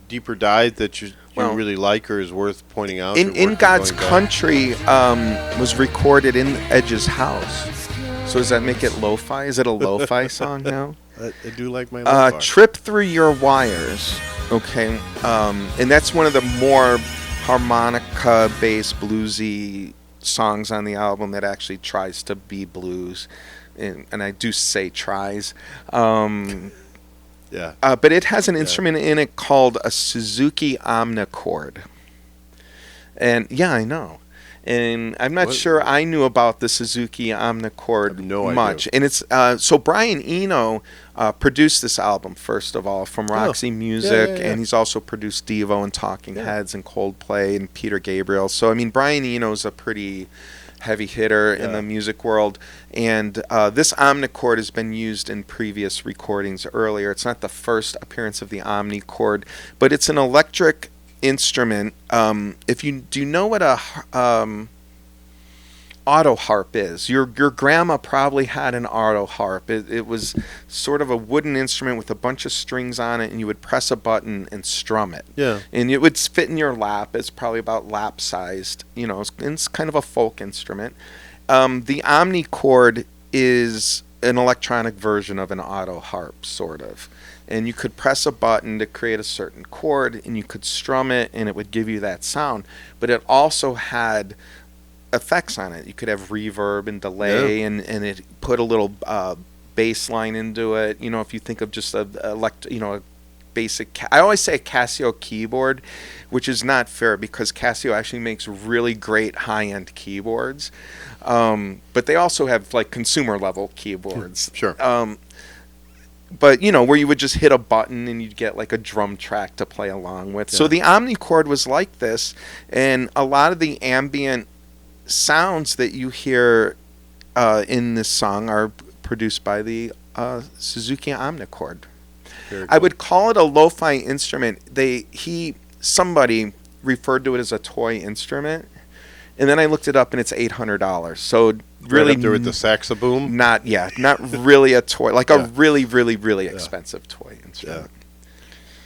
deeper dive that you really like or is worth pointing out? In God's Country was recorded in Edge's house. So does that make it lo-fi? Is it a lo-fi song now? I do like my lo-fi. Trip Through Your Wires. Okay. And that's one of the more harmonica-based bluesy songs on the album that actually tries to be blues. And I do say tries. Yeah. But it has an instrument in it called a Suzuki omnichord. And yeah, I know. And I'm not sure I knew about the Suzuki omnichord much. And it's so Brian Eno produced this album first of all from Roxy Music, and he's also produced Devo and Talking Heads and Coldplay and Peter Gabriel. So I mean, Brian Eno's a pretty heavy hitter in the music world, and this omnichord has been used in previous recordings earlier. It's not the first appearance of the omnichord, but it's an electric instrument. If you do you know what a auto harp is? Your grandma probably had an auto harp. It was sort of a wooden instrument with a bunch of strings on it, and you would press a button and strum it. Yeah. And it would fit in your lap. It's probably about lap sized. It's kind of a folk instrument. The omnichord is an electronic version of an auto harp, sort of. And you could press a button to create a certain chord, and you could strum it, and it would give you that sound. But it also had effects on it. You could have reverb and delay, and it put a little bass line into it. If you think of just a basic, I always say a Casio keyboard, which is not fair because Casio actually makes really great high-end keyboards. But they also have like consumer level keyboards. Sure. But where you would just hit a button and you'd get like a drum track to play along with. So the omnichord was like this, and a lot of the ambient sounds that you hear in this song are produced by the Suzuki omnichord. I would call it a lo-fi instrument. Somebody referred to it as a toy instrument, and then I looked it up and it's $800. So really, right up there with the saxoboom. Not really a toy, like a really, really, really expensive toy instrument. Yeah.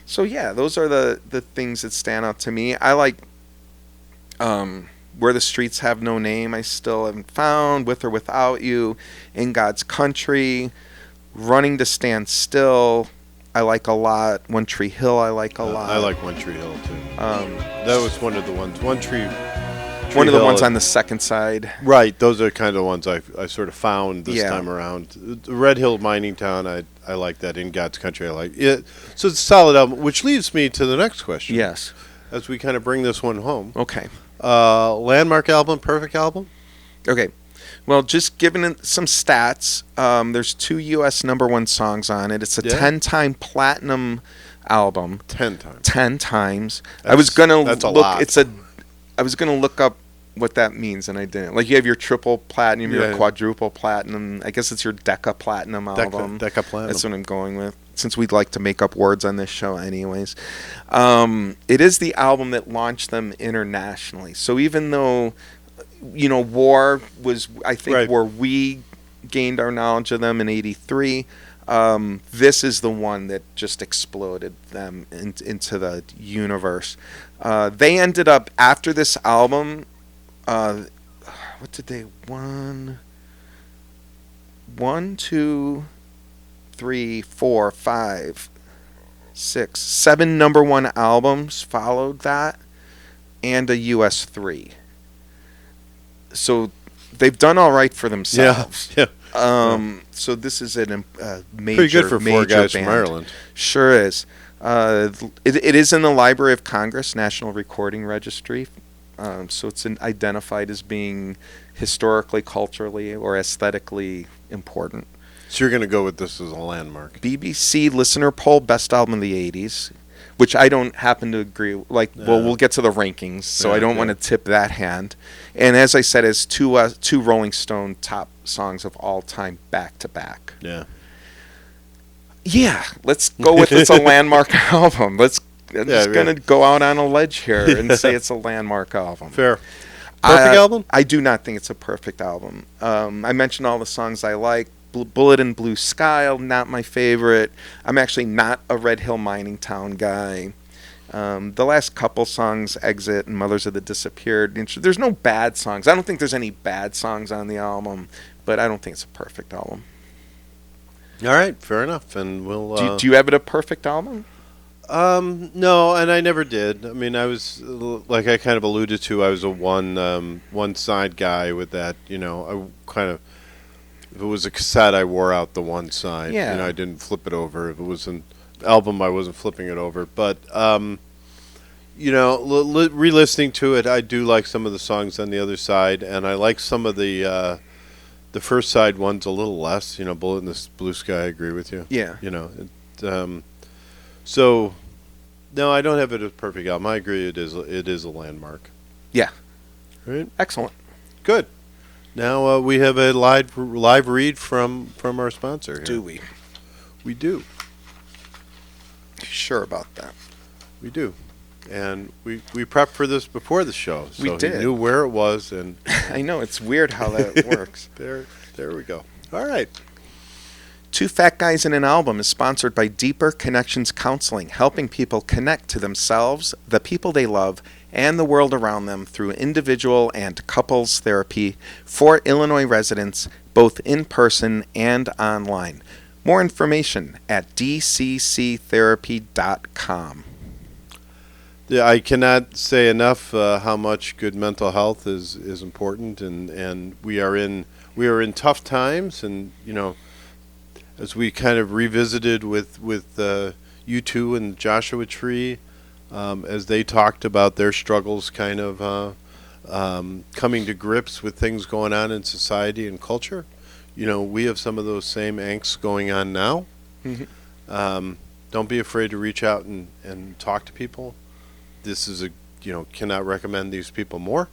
So yeah, those are the things that stand out to me. I like Where the Streets Have No Name. I still haven't found. With or Without You. In God's Country. Running to Stand Still. I like a lot. One Tree Hill I like a lot. I like One Tree Hill too. That was one of the ones. One of the ones on the second side. Right. Those are kind of the ones I sort of found this time around. The Red Hill Mining Town, I like that. In God's Country, I like it. So it's a solid album, which leads me to the next question. Yes. As we kind of bring this one home. Okay. Landmark album, perfect album? Okay. Well, just giving it some stats, there's 2 U.S. #1 songs on it. It's a 10-time platinum album. 10 times. 10 times. I was gonna that's a look. lot. I was gonna look up what that means, and I didn't. Like you have your triple platinum, your quadruple platinum. I guess it's your deca platinum album. Deca platinum. That's what I'm going with. Since we'd like to make up words on this show, anyways. It is the album that launched them internationally. So even though War was, I think, where we gained our knowledge of them in '83. This is the one that just exploded them into the universe. They ended up, after this album, what did they, 1, 2, 3, 4, 5, 6, 7 #1 albums followed that, and a US 3. So they've done all right for themselves. Yeah. So this is a major, pretty good for 4 guys band. from Ireland. Sure is. It is in the Library of Congress National Recording Registry. So it's identified as being historically, culturally, or aesthetically important. So you're going to go with this as a landmark. BBC listener poll, best album of the 80s. which I don't happen to agree. Like, well, No. we'll get to the rankings, so I Yeah, don't yeah. want to tip that hand. And as I said, as two Rolling Stone top songs of all time back to back. Yeah. Yeah, let's go with it's a landmark album. I'm just gonna go out on a ledge here and say it's a landmark album. Fair. Perfect album? I do not think it's a perfect album. I mentioned all the songs I like. Bullet and Blue Sky, not my favorite. I'm actually not a Red Hill Mining Town guy. The last couple songs, Exit and Mothers of the Disappeared, there's no bad songs. I don't think there's any bad songs on the album, but I don't think it's a perfect album. All right, fair enough. And we'll. Do you have it a perfect album? No, and I never did. I mean, I was like I kind of alluded to. I was a one side guy with that. You know, I kind of. If it was a cassette, I wore out the one side. Yeah. You know, I didn't flip it over. If it was an album, I wasn't flipping it over. But you know, re-listening to it, I do like some of the songs on the other side, and I like some of the first side ones a little less. You know, Bullet in the Blue Sky. I agree with you. Yeah. You know, so no, I don't have it as a perfect album. I agree. It is a landmark. Yeah. Right. Excellent. Good. Now we have a live read from our sponsor here. Do we? We do. Sure about that. We do. And we prepped for this before the show. So We he did. knew where it was, and I know, it's weird how that works. there we go. All right. Two Fat Guys in an Album is sponsored by Deeper Connections Counseling, helping people connect to themselves, the people they love, and the world around them through individual and couples therapy for Illinois residents, both in person and online. More information at dcctherapy.com. Yeah, I cannot say enough how much good mental health is important, and we are in tough times, and you know, as we kind of revisited with you two and Joshua Tree, as they talked about their struggles, kind of coming to grips with things going on in society and culture. You know, we have some of those same angsts going on now. Mm-hmm. Don't be afraid to reach out and talk to people. This is cannot recommend these people more.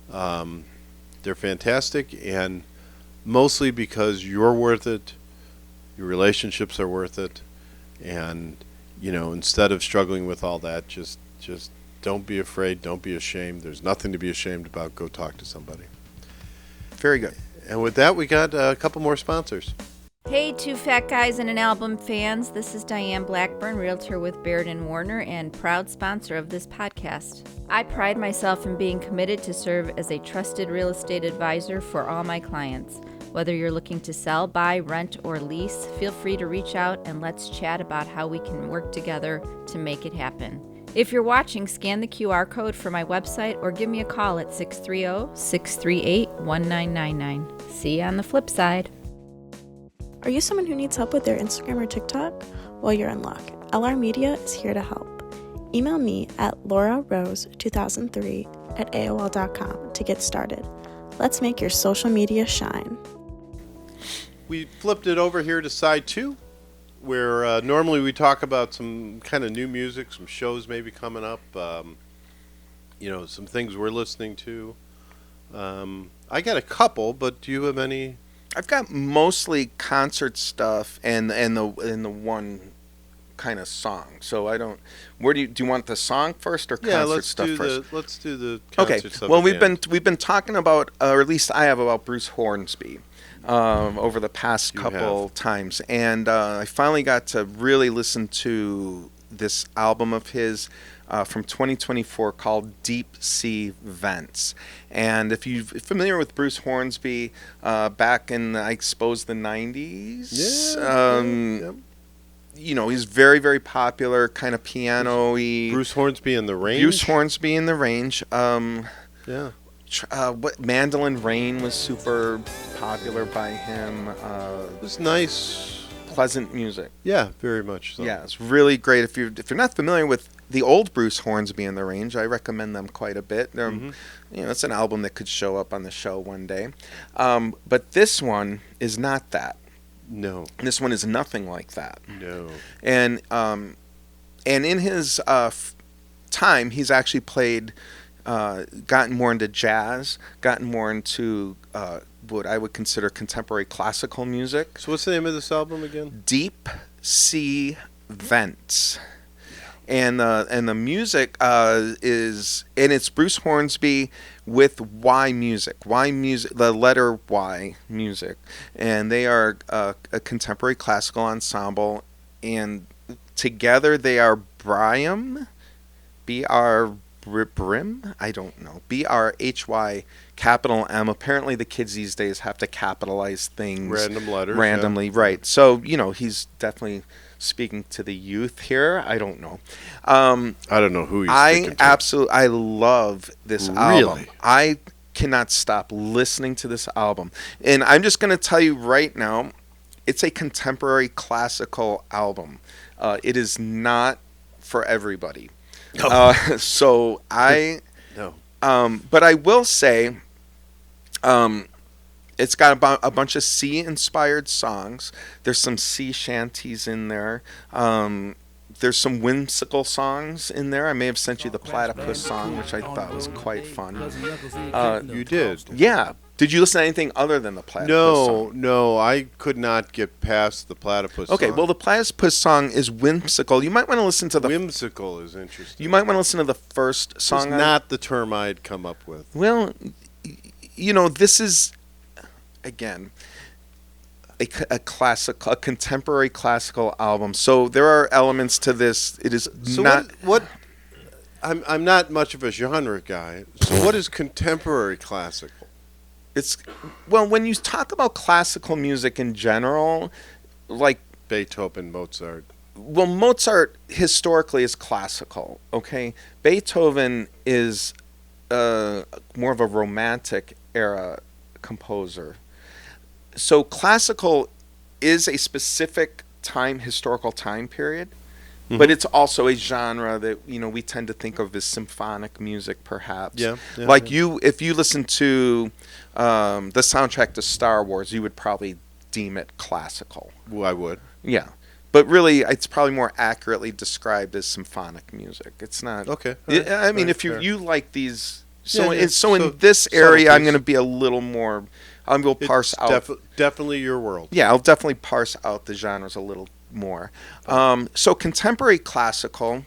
They're fantastic, and mostly because you're worth it, your relationships are worth it, and you know, instead of struggling with all that, just don't be afraid, don't be ashamed. There's nothing to be ashamed about. Go talk to somebody. Very good. And with that, we got a couple more sponsors. Hey, Two Fat Guys and an Album fans. This is Diane Blackburn, realtor with Baird & Warner and proud sponsor of this podcast. I pride myself in being committed to serve as a trusted real estate advisor for all my clients. Whether you're looking to sell, buy, rent, or lease, feel free to reach out and let's chat about how we can work together to make it happen. If you're watching, scan the QR code for my website or give me a call at 630-638-1999. See you on the flip side. Are you someone who needs help with their Instagram or TikTok? Well, you're in luck. LR Media is here to help. Email me at laurarose2003@aol.com to get started. Let's make your social media shine. We flipped it over here to side 2, where normally we talk about some kind of new music, some shows maybe coming up, you know, some things we're listening to. I got a couple, but do you have any? I've got mostly concert stuff and the one kind of song. So I don't. Where do you want the song first or concert stuff first? Let's do the concert stuff. Well, again. we've been talking about, or at least I have, about Bruce Hornsby over the past couple times, and I finally got to really listen to this album of his from 2024 called Deep Sea Vents. And if you're familiar with Bruce Hornsby, back in, I suppose, the 90s, you know, he's very, very popular, kind of piano-y. Bruce Hornsby in the Range. Bruce Hornsby in the Range. Yeah. What Mandolin Rain was super popular by him. It was nice. Pleasant music. Yeah, very much so. Yeah, it's really great. If you're not familiar with the old Bruce Hornsby in the Range, I recommend them quite a bit. You know, it's an album that could show up on the show one day. But this one is not that. No. This one is nothing like that. No. And And in his time, he's actually played, gotten more into jazz, gotten more into what I would consider contemporary classical music. So what's the name of this album again? Deep Sea Vents. And the music is, and it's Bruce Hornsby with YMusic, the letter Y music, and they are a contemporary classical ensemble, and together they are Brim, Brim, I don't know, BRHY capital M. Apparently the kids these days have to capitalize things Random letters. randomly, right? So he's definitely speaking to the youth here. I don't know. I don't know who he's speaking to. I love this album. I cannot stop listening to this album. And I'm just going to tell you right now, it's a contemporary classical album. It is not for everybody. No. So I... No. But I will say... it's got a bunch of sea-inspired songs. There's some sea shanties in there. There's some whimsical songs in there. I may have sent you the Platypus song, which I thought was quite fun. You did? Yeah. Did you listen to anything other than the Platypus song? No. I could not get past the Platypus Okay, song. well, the Platypus song is whimsical. You might want to listen to the... Whimsical is interesting. You might want to listen to the first song. It's not the term I'd come up with. Well, this is... Again, a contemporary classical album. So there are elements to this. It is So not. what I'm not much of a genre guy. So what is contemporary classical? It's when you talk about classical music in general, like Beethoven, Mozart. Well, Mozart historically is classical. Okay, Beethoven is more of a Romantic era composer. So classical is a specific historical time period, but it's also a genre that we tend to think of as symphonic music, perhaps. Yeah. If you listen to the soundtrack to Star Wars, you would probably deem it classical. Well, I would. Yeah, but really, it's probably more accurately described as symphonic music. It's not. Okay. I mean, if fair. you like these, So in this area, I'm subtleties. going to be a little more. I will parse out. Definitely your world. Yeah, I'll definitely parse out the genres a little more. So contemporary classical,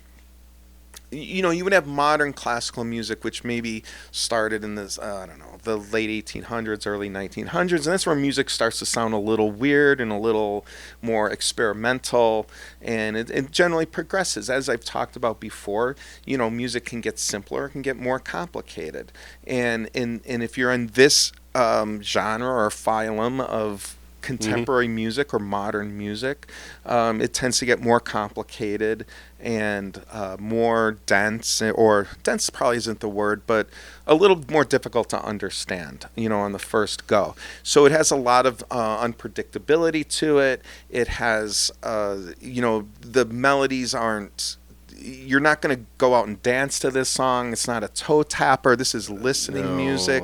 you would have modern classical music, which maybe started in this, the late 1800s, early 1900s, and that's where music starts to sound a little weird and a little more experimental, and it generally progresses. As I've talked about before, music can get simpler, it can get more complicated, and if you're in this genre or phylum of contemporary music or modern music, it tends to get more complicated and more dense, or dense probably isn't the word, but a little more difficult to understand, on the first go. So it has a lot of unpredictability to it. It has, the melodies aren't, you're not going to go out and dance to this song. It's not a toe tapper. This is listening music.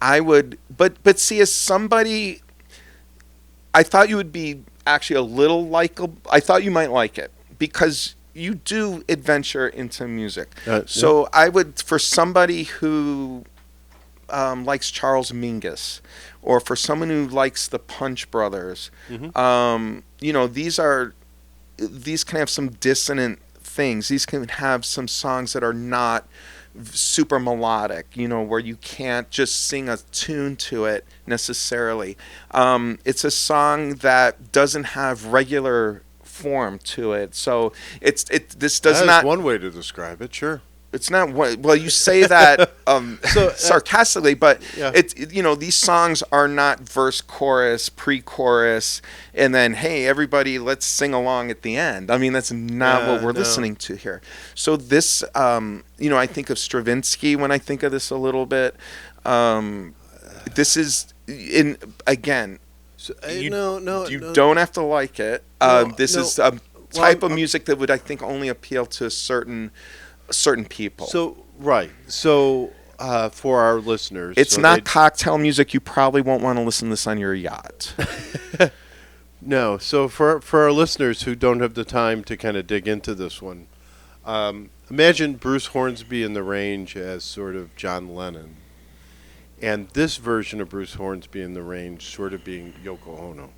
I would, but see, as somebody, I thought you would be actually a little likable. I thought you might like it because you do adventure into music. So I would, for somebody who likes Charles Mingus, or for someone who likes the Punch Brothers, these can have some dissonant things. These can have some songs that are not super melodic, where you can't just sing a tune to it necessarily. It's a song that doesn't have regular form to it, so this does That not. is one way to describe it. Sure. It's not well. You say that sarcastically, but yeah. These songs are not verse, chorus, pre-chorus, and then hey, everybody, let's sing along at the end. I mean, that's not what we're listening to here. So this, I think of Stravinsky when I think of this a little bit. This is again. You don't have to like it. This is a type of music that would, I think, only appeal to certain people. So right. So for our listeners, it's not cocktail music. You probably won't want to listen to this on your yacht. No. So for our listeners who don't have the time to kind of dig into this one, imagine Bruce Hornsby in the Range as sort of John Lennon, and this version of Bruce Hornsby in the Range sort of being Yoko Ono.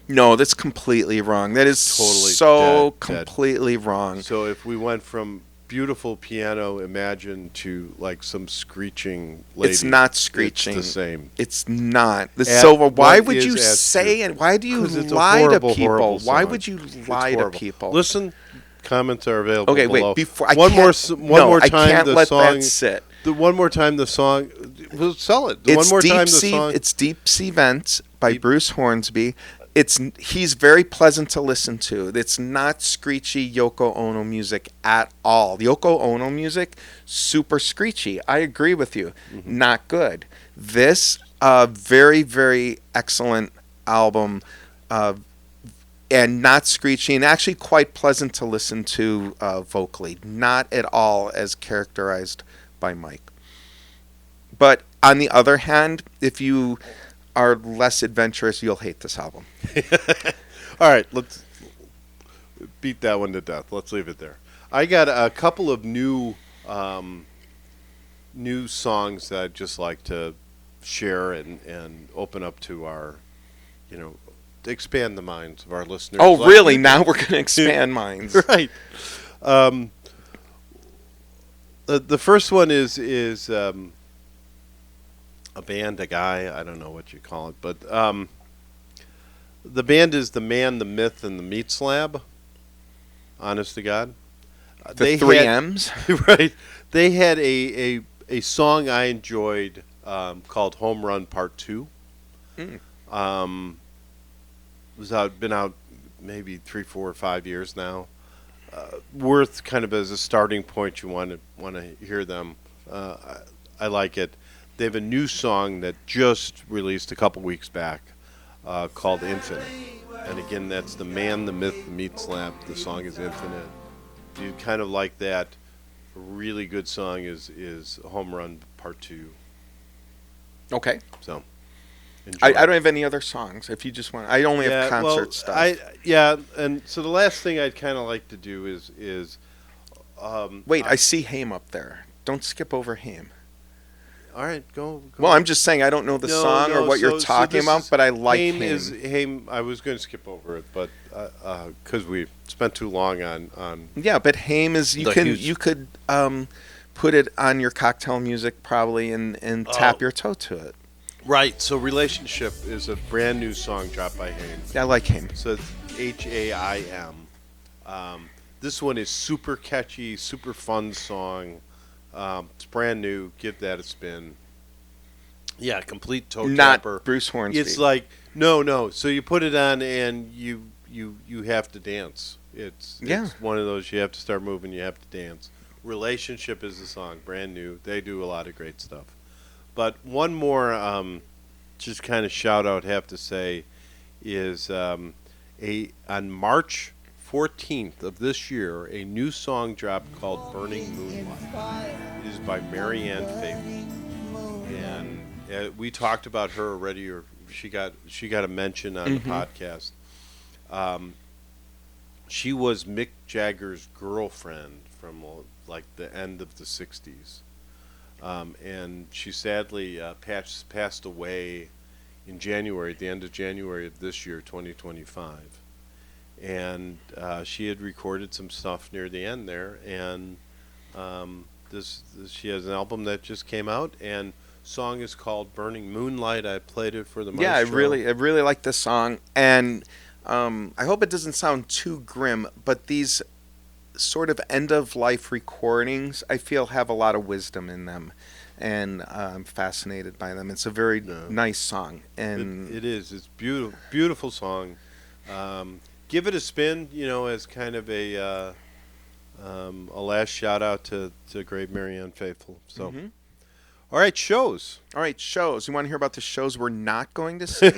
No, that's completely wrong. That is Totally so dead. completely wrong. So if we went from beautiful piano Imagine to like some screeching lady, It's not screeching. It's the same. It's not. At So why what would is you as say true. and why do you 'Cause it's a lie to horrible, people? horrible Why song. would you It's lie to horrible. people? Listen, comments are available. Okay, wait. below. Before I one can't, more time, I can't the let song. that sit. One more time, the song. We'll sell it. It's One more deep time, the sea. song. It's Deep Sea Vents by Bruce Hornsby. He's very pleasant to listen to. It's not screechy Yoko Ono music at all. The Yoko Ono music, super screechy. I agree with you. Mm-hmm. Not good. This very, very excellent album, and not screechy, and actually quite pleasant to listen to vocally. Not at all as characterized by Mike. But on the other hand, if you are less adventurous, you'll hate this album. All right, let's beat that one to death. Let's leave it there. I got a couple of new songs that I'd just like to share and open up to our, to expand the minds of our listeners. Oh, Like- really? Now we're going to expand minds. Right. The first one is a band, a guy, I don't know what you call it, but the band is The Man, the Myth, and the Meat Slab. Honest to God. The three M's? Right. They had a song I enjoyed called Home Run Part 2. Been out maybe 3, 4, 5 years now. Worth kind of as a starting point. You want to hear them. I like it. They have a new song that just released a couple weeks back called Infinite. And again, that's The Man, the Myth, the Meat Slab. The song is Infinite. You kind of like that. A really good song is Home Run Part 2. Okay. So, enjoy. I don't have any other songs. If you just want, I only have concert stuff. And so the last thing I'd kind of like to do is Wait, I see HAIM up there. Don't skip over HAIM. all right, go. Well, I'm just saying I don't know the song or what you're talking about, but I like HAIM. HAIM. I was going to skip over it, but because we spent too long on. Yeah, but HAIM is you could put it on your cocktail music probably and tap your toe to it. Right. So Relationship is a brand new song dropped by HAIM. Yeah, I like HAIM. So it's HAIM. This one is super catchy, super fun song. It's brand new. Give that a spin. Yeah, complete toe Not tapper. Bruce Hornsby. It's like no. So you put it on and you have to dance. It's one of those you have to start moving. You have to dance. Relationship is the song, brand new. They do a lot of great stuff. But one more, just kind of shout out, have to say, is on March 14th of this year, a new song dropped called "Burning Moonlight." It is by Marianne, Faithfull, and we talked about her already. Or she got a mention on the podcast. She was Mick Jagger's girlfriend from like the end of the '60s. And she sadly passed away in January, at the end of January of this year, 2025. And she had recorded some stuff near the end there, and she has an album that just came out, and song is called "Burning Moonlight." I played it for the Maestro. Yeah, I really like this song, and I hope it doesn't sound too grim, but these sort of end-of-life recordings, I feel, have a lot of wisdom in them, and I'm fascinated by them. It's a very nice song, and it is. It's beautiful, beautiful song. Give it a spin, as kind of a last shout out to great Marianne Faithfull. So, all right, shows. All right, shows. You want to hear about the shows we're not going to see?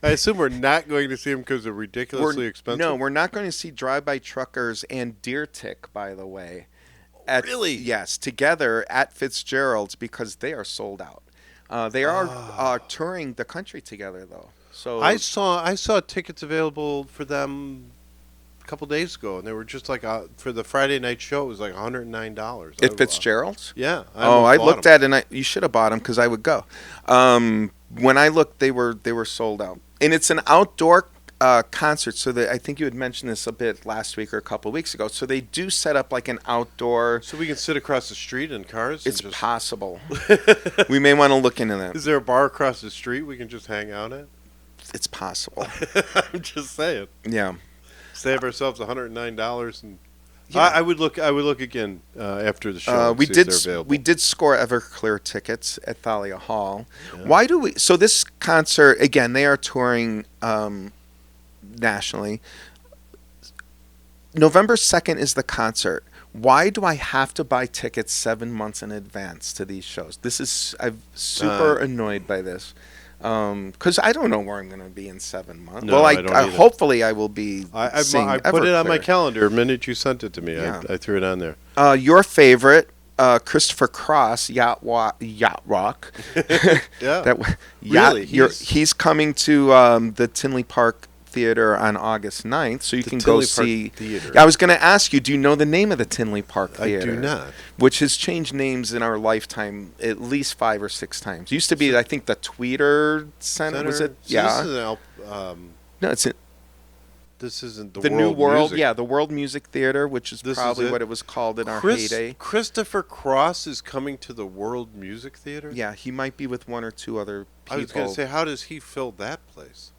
I assume we're not going to see them because they're ridiculously expensive. No, we're not going to see Drive-By Truckers and Deer Tick, by the way. Really? Yes, together at Fitzgerald's because they are sold out. They are touring the country together, though. So I saw tickets available for them a couple days ago, and they were just like for the Friday night show. It was like $109. at Fitzgerald's. Yeah. Oh, I looked at. at it, and you should have bought them because I would go. When I looked, they were sold out, and it's an outdoor concert. So I think you had mentioned this a bit last week or a couple of weeks ago. So they do set up like an outdoor. So we can sit across the street in cars. It's and just... possible. We may want to look into that. Is there a bar across the street we can just hang out at? It's possible. I'm just saying. Yeah. Save ourselves $109, and Yeah. I would look again after the show. And we see if did they're available. we did score Everclear tickets at Thalia Hall. Yeah. Why do we? So this concert again, they are touring nationally. November 2nd is the concert. Why do I have to buy tickets 7 months in advance to these shows? I'm super annoyed by this. Because I don't know where I'm going to be in 7 months. No, I don't either. Hopefully I will be. seeing I put it on my Everclear. calendar the minute you sent it to me. Yeah. I threw it on there. Your favorite, Christopher Cross, Yacht Rock. Yeah. Yacht, Really? he's coming to the Tinley Park Theater on August 9th, so you The can go Tinley Park see. Theater. I was going to ask you, do you know the name of the Tinley Park Theater? I do not. Which has changed names in our lifetime at least 5 or 6 times. It used to be, I think, the Tweeter Center. Was it? So Yeah. This isn't No, it's this isn't the World New World. Music. Yeah, the World Music Theater, which is This is probably it? what it was called in our heyday. Christopher Cross is coming to the World Music Theater? Yeah, he might be with 1 or 2 other people. I was going to say, how does he fill that place?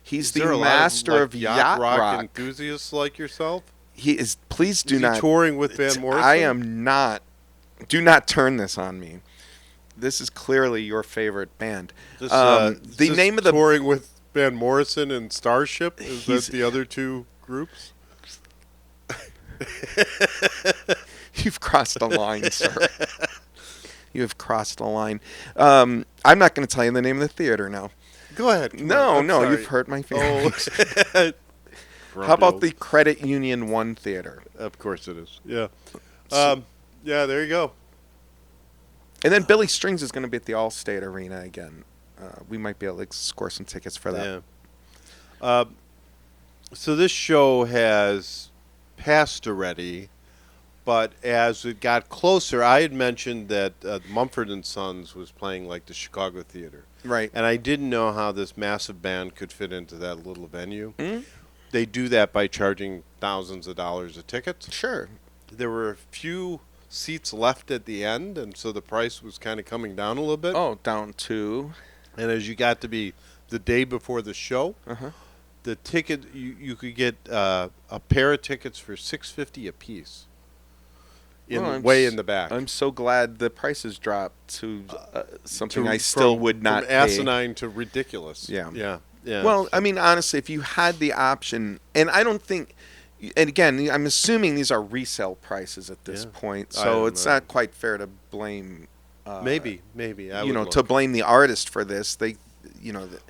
He's Is the there a lot master of like, yacht rock. enthusiasts like yourself? He is. Please do Is not. he touring with Van Morrison? I am not. Do not turn this on me. This is clearly your favorite band. This, the this name of the touring with Van Morrison and Starship. Is He's- that the other two groups? You've crossed a line, sir. You have crossed a line. I'm not going to tell you the name of the theater now. Go ahead. Come No, on, I'm no, sorry. you've hurt my feelings. Oh. How about the Credit Union 1 Theater? Of course it is. Yeah. So- Yeah. There you go. And then Billy Strings is going to be at the Allstate Arena again. We might be able to score some tickets for that. Yeah. So this show has passed already, but as it got closer, I had mentioned that Mumford and Sons was playing like the Chicago Theater, Right. and I didn't know how this massive band could fit into that little venue. Mm? They do that by charging thousands of dollars a ticket. Sure. There were a few seats left at the end, and so the price was kind of coming down a little bit. Oh, down to. And as you got to be the day before the show, Uh-huh. the ticket you could get a pair of tickets for $6.50 a piece. Way in the back. I'm so glad the prices dropped to something To- I still from- would not from pay. asinine to ridiculous. Yeah. Yeah. Yeah. Well, I mean, honestly, if you had the option, and I don't think, and again, I'm assuming these are resale prices at this Yeah. point, I so don't it's know. not quite fair to blame. maybe. I you would know, look. to blame the artist for this.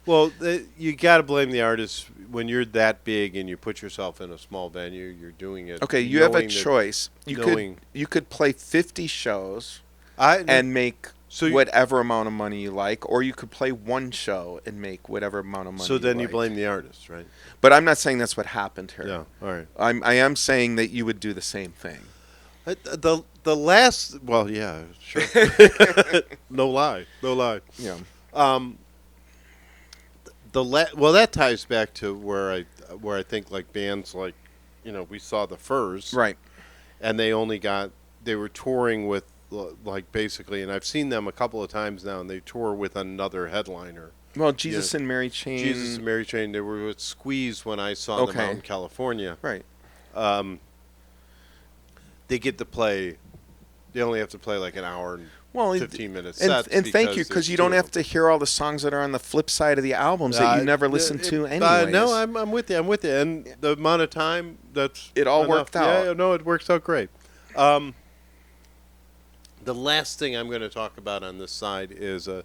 Well, you got to blame the artist when you're that big and you put yourself in a small venue. You're doing it. Okay, you have a knowing that- choice. knowing- You could play 50 shows I and make So you- whatever amount of money you like, or you could play one show and make whatever amount of money. so then you like. blame the artist, right? But I'm not saying that's what happened here. Yeah. All right. I am saying that you would do the same thing. The last, well, yeah, sure. No lie. Yeah. Well, that ties back to where I think like bands like, we saw the Furrs, Right. and they were touring with like basically, and I've seen them a couple of times now, and they tour with another headliner. Well, Jesus and Mary Chain. Jesus and Mary Chain. They were with Squeeze when I saw them out in California. Right. They get to play. They only have to play like an hour and Well, 15 minutes. and thank you, because you don't have to hear all the songs that are on the flip side of the albums that you never listen to anyways. No, I'm with you. And the amount of time It all enough. worked out. Yeah, no, it works out great. The last thing I'm going to talk about on this side is a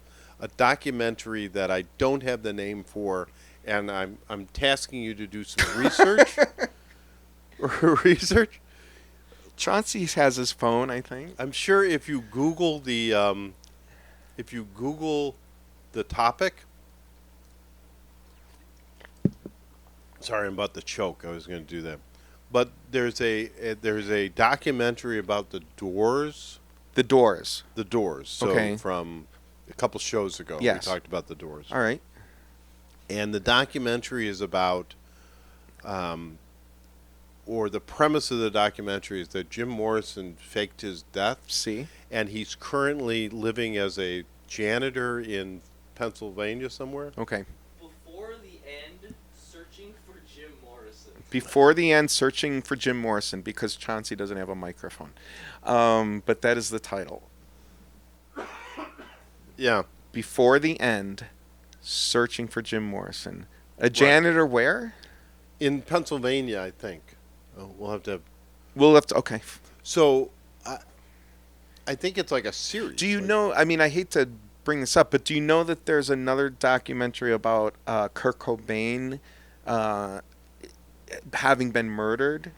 documentary that I don't have the name for, and I'm tasking you to do some research. Research. Chauncey has his phone, I think. I'm sure if you Google the topic, Sorry, I'm about to choke. I was going to do that. But there's a documentary about the Doors. The Doors. The Doors. So Okay. from a couple shows ago, Yes. we talked about the Doors. All right. And the documentary is about, or the premise of the documentary is that Jim Morrison faked his death, See? and he's currently living as a janitor in Pennsylvania somewhere. Okay. Before the end, searching for Jim Morrison. Before the end, searching for Jim Morrison, because Chauncey doesn't have a microphone. But that is the title. Yeah. Before the end, searching for Jim Morrison. A janitor where? In Pennsylvania, I think. Oh, we'll have to. We'll have to. Okay. So, I think it's like a series. Do you like- know? I mean, I hate to bring this up, but do you know that there's another documentary about Kurt Cobain having been murdered?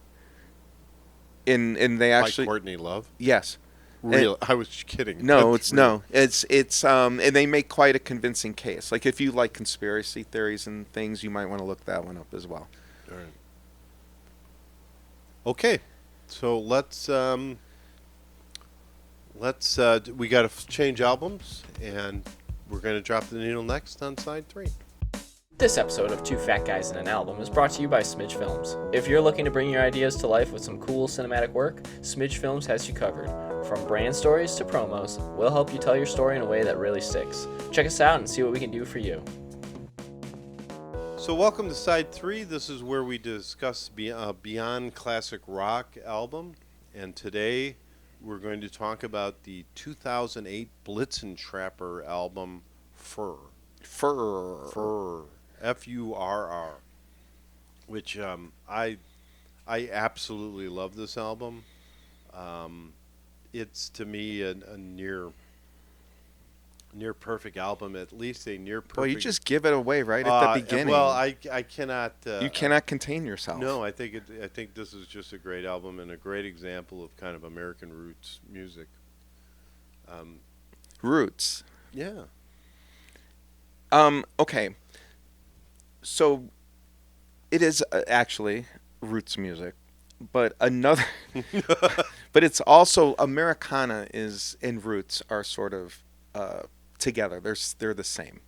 And they Like actually Courtney Love? yes. Real? I was kidding. No, That's it's real. no. It's and they make quite a convincing case. Like if you like conspiracy theories and things, you might want to look that one up as well. All right. Okay, so let's we got to change albums, and we're going to drop the needle next on side 3. This episode of Two Fat Guys in an Album is brought to you by Smidge Films. If you're looking to bring your ideas to life with some cool cinematic work, Smidge Films has you covered. From brand stories to promos, we'll help you tell your story in a way that really sticks. Check us out and see what we can do for you. So welcome to side 3. This is where we discuss Beyond Classic Rock album, and today we're going to talk about the 2008 Blitzentrapper album, Furr. Furr. Furr, which I absolutely love this album. It's to me a near perfect album, at least a near perfect. Well, you just give it away right at the beginning. Well, I cannot. You cannot contain yourself. No, I think this is just a great album and a great example of kind of American roots music. Roots. Yeah. Okay. So, it is actually roots music, but another, but it's also Americana is and roots are sort of together. They're the same.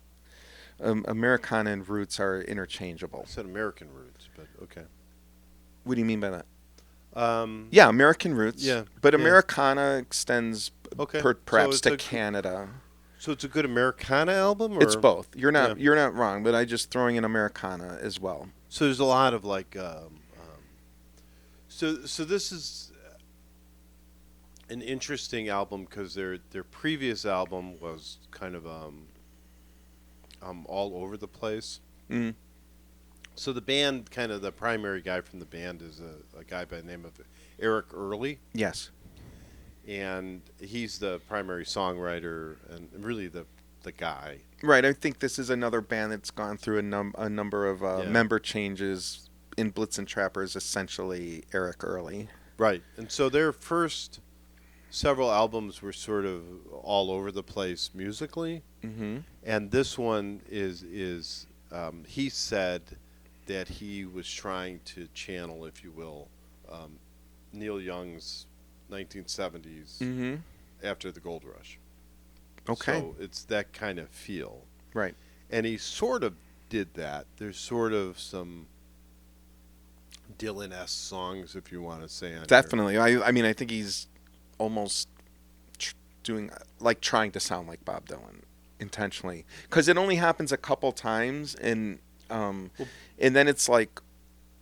Americana and roots are interchangeable. I said American roots, but okay. What do you mean by that? Yeah, American roots. Yeah, but yeah. Americana extends Okay. perhaps So to it's Canada. So it's a good Americana album, or It's both. You're not Yeah. you're not wrong, but I just throwing in Americana as well. So there's a lot of like. So this is an interesting album because their previous album was kind of all over the place. Mm. So the band, kind of the primary guy from the band is a guy by the name of Eric Early. Yes. And he's the primary songwriter and really the guy. Right. I think this is another band that's gone through a number of Yeah. member changes. In Blitzentrapper is essentially Eric Early. Right. And so their first several albums were sort of all over the place musically. Mm-hmm. And this one is he said that he was trying to channel, if you will, Neil Young's 1970s Mm-hmm. after the gold rush. Okay. So it's that kind of feel. Right. And he sort of did that. There's sort of some Dylan-esque songs, if you want to say. On Definitely. I mean, I think he's almost doing like trying to sound like Bob Dylan intentionally, because it only happens a couple times, and then it's like,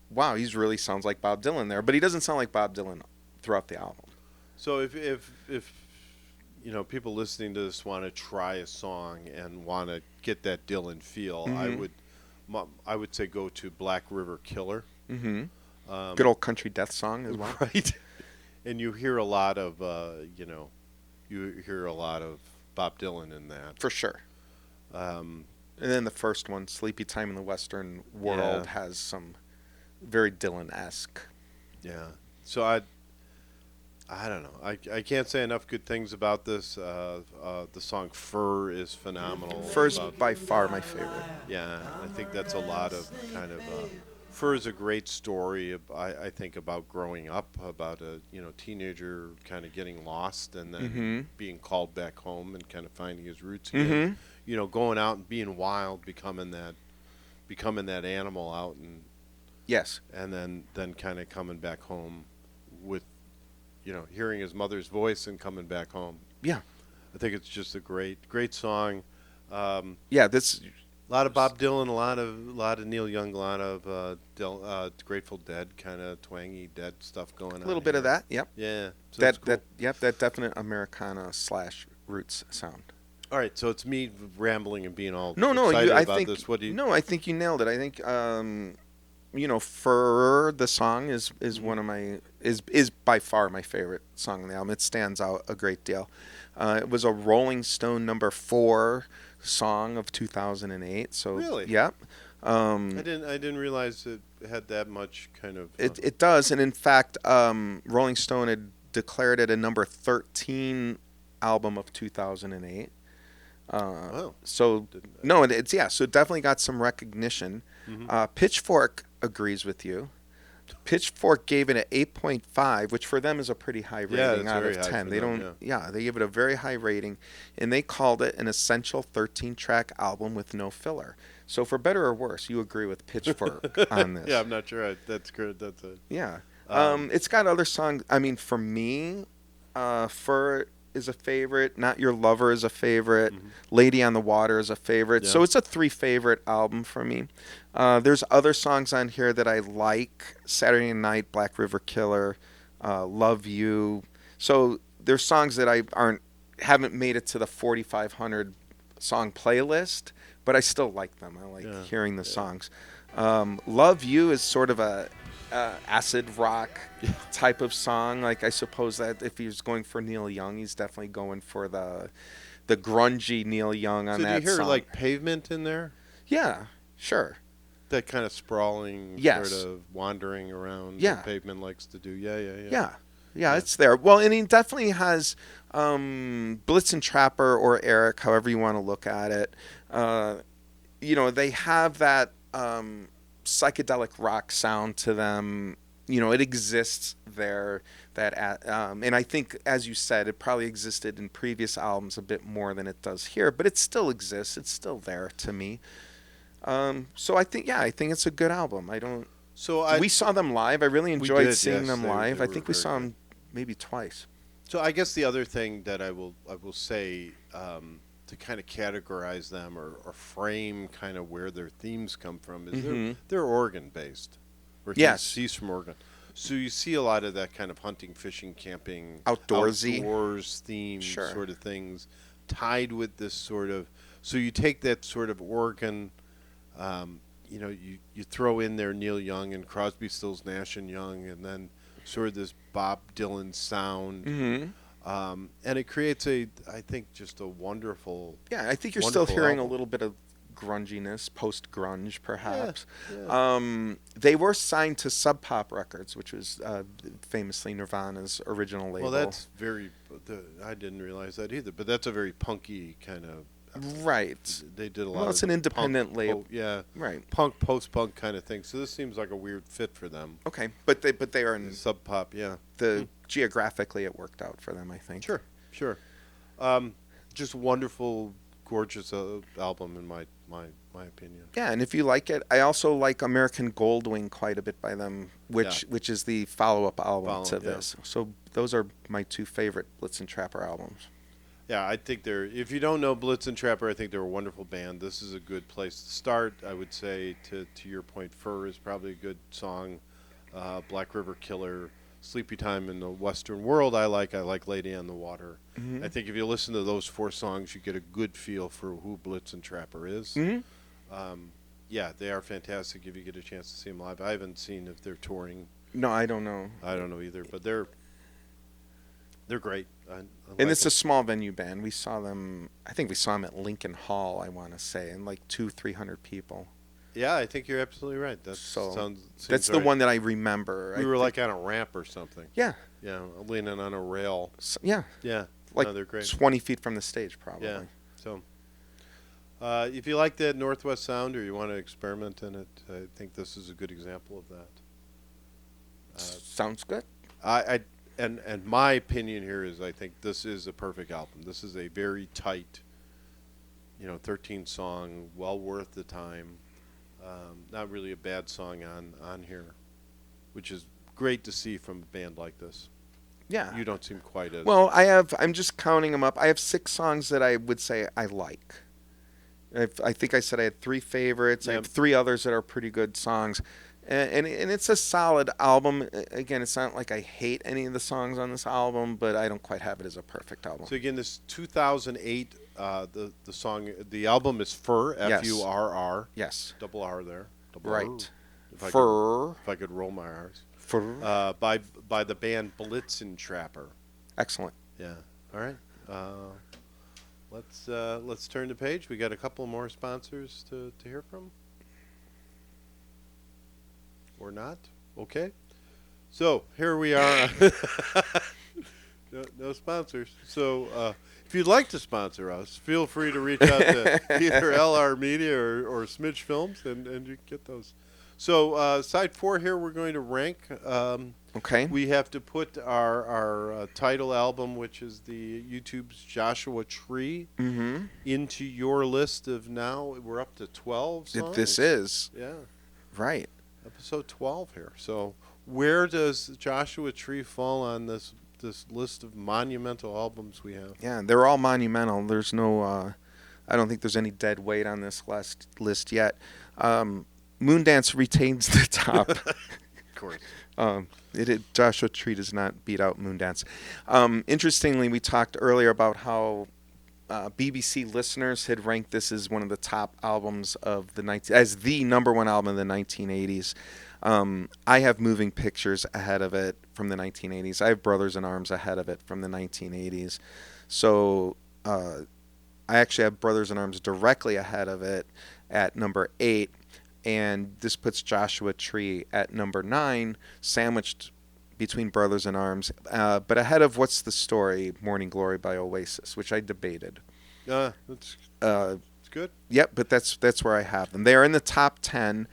wow, he's really sounds like Bob Dylan there, but he doesn't sound like Bob Dylan throughout the album. So if you know, people listening to this want to try a song and want to get that Dylan feel, I would say go to Black River Killer. Mm-hmm. Good old country death song as well. Right. And you hear a lot of Bob Dylan in that. For sure. And then the first one, Sleepy Time in the Western World, Yeah. has some very Dylan-esque. Yeah. So I don't know. I can't say enough good things about this. The song Furr is phenomenal. Furr's by far my favorite. Yeah, I think that's a lot of kind of Furr is a great story. I think about growing up, about a teenager kind of getting lost and then being called back home and kind of finding his roots again. Going out and being wild, becoming that animal out and Yes. and then kind of coming back home with hearing his mother's voice and coming back home. Yeah. I think it's just a great song. Yeah. This. A lot of Bob Dylan, a lot of Neil Young, a lot of Grateful Dead, kind of twangy Dead stuff going on. A little bit of that. Yep. Yeah. So it's cool. That definite Americana / roots sound. All right, so it's me rambling and being all No, excited I about think this. What do you? No, I think you nailed it. I think Furr, the song is one of my is by far my favorite song on the album. It stands out a great deal. It was a Rolling Stone #4 song of 2008. So Really? Yep. I didn't realize it had that much kind of. It does, and in fact, Rolling Stone had declared it a #13 album of 2008. Wow. So no, so it definitely got some recognition. Pitchfork agrees with you. Pitchfork gave it an 8.5, which for them is a pretty high rating out of 10. They don't, they give it a very high rating, and they called it an essential 13-track album with no filler. So for better or worse, you agree with Pitchfork on this. Yeah, I'm not sure. That's good. That's it. Yeah. It's got other songs. I mean, for me, Furr is a favorite. Not Your Lover is a favorite. Lady on the Water is a favorite. Yeah. So it's a 3 favorite album for me. There's other songs on here that I like. Saturday Night, Black River Killer, Love You. So there's songs that haven't made it to the 4,500 song playlist, but I still like them. I like hearing the songs. Love You is sort of a acid rock type of song. Like, I suppose that if he was going for Neil Young, he's definitely going for the grungy Neil Young on that song. So do you hear like Pavement in there? Yeah, sure. That kind of sprawling Yes. sort of wandering around Yeah. that Pavement likes to do. Yeah, it's there. Well, and he definitely has Blitzentrapper or Eric, however you want to look at it. They have that psychedelic rock sound to them. It exists there. And I think, as you said, it probably existed in previous albums a bit more than it does here, but it still exists. It's still there to me. So I think it's a good album. We saw them live. I really enjoyed seeing them live. I think we saw them maybe twice. So I guess the other thing that I will say to kind of categorize them or frame kind of where their themes come from is they're organ based. Yes. He's from Oregon. So you see a lot of that kind of hunting, fishing, camping, Outdoorsy. outdoors theme sort of things tied with this sort of. So you take that sort of organ. You throw in there Neil Young and Crosby, Stills, Nash and Young, and then sort of this Bob Dylan sound, and it creates I think, just a wonderful. Yeah, I think you're still hearing album. a little bit of grunginess, post-grunge, perhaps. Yeah. They were signed to Sub Pop Records, which was famously Nirvana's original label. Well, that's very. I didn't realize that either, but that's a very punky kind of. Right. They did a lot. Well, it's an independent label. Right. Punk, post-punk kind of thing. So this seems like a weird fit for them. Okay, but they are in Sub Pop, geographically it worked out for them, I think. Sure. Just wonderful, gorgeous album in my opinion. Yeah, and if you like it, I also like American Goldwing quite a bit by them, which is the follow-up album to this. So those are my 2 favorite Blitzentrapper albums. Yeah, I think if you don't know Blitzentrapper, I think they're a wonderful band. This is a good place to start. I would say, to your point, Furr is probably a good song. Black River Killer, Sleepy Time in the Western World I like Lady on the Water. I think if you listen to those 4 songs, you get a good feel for who Blitzentrapper is. They are fantastic if you get a chance to see them live. I haven't seen if they're touring. No, I don't know. I don't know either, but they're great. And it's a small venue band. We saw them. I think we saw them at Lincoln Hall, I want to say, and like 200-300 people. Yeah, I think you're absolutely right. That's the right. one that I remember. We were like on a ramp or something. Yeah. Yeah, leaning on a rail. Yeah. Yeah. Like they're great. 20 feet from the stage, probably. Yeah. So, If you like that Northwest sound or you want to experiment in it, I think this is a good example of that. Sounds good. And my opinion here is I think this is a perfect album. This is a very tight, 13 song, well worth the time. Not really a bad song on here, which is great to see from a band like this. Yeah. You don't seem quite as... Well, I'm just counting them up. I have 6 songs that I would say I like. I think I said I had 3 favorites. Yep. I have 3 others that are pretty good songs. And it's a solid album. Again, it's not like I hate any of the songs on this album, but I don't quite have it as a perfect album. So again, this 2008, the album is Furr, Yes. F-U-R-R. Yes. Double R there. Double Right. R. Furr. If I could roll my R's. Furr. By the band Blitzentrapper. Excellent. Yeah. All right. Let's turn the page. We got a couple more sponsors to hear from. Or not? Okay. So here we are. No sponsors. So if you'd like to sponsor us, feel free to reach out to either LR Media or Smidge Films, and you can get those. So side 4 here, we're going to rank. Okay. We have to put our title album, which is the YouTube's Joshua Tree, into your list of now. We're up to 12 songs. This is. Yeah. Right. Episode 12 here. So where does Joshua Tree fall on this list of monumental albums we have? Yeah, they're all monumental. There's no, I don't think there's any dead weight on this list yet. Moondance retains the top. Of course. Joshua Tree does not beat out Moondance. Interestingly, we talked earlier about how BBC listeners had ranked this as one of the top albums of as the number 1 album of the 1980s. I have Moving Pictures ahead of it from the 1980s. I have Brothers in Arms ahead of it from the 1980s. So I actually have Brothers in Arms directly ahead of it at number 8. And this puts Joshua Tree at number 9, sandwiched between Brothers in Arms, but ahead of What's the Story, Morning Glory by Oasis, which I debated. That's good. Yep, but that's where I have them. They are in the top 10.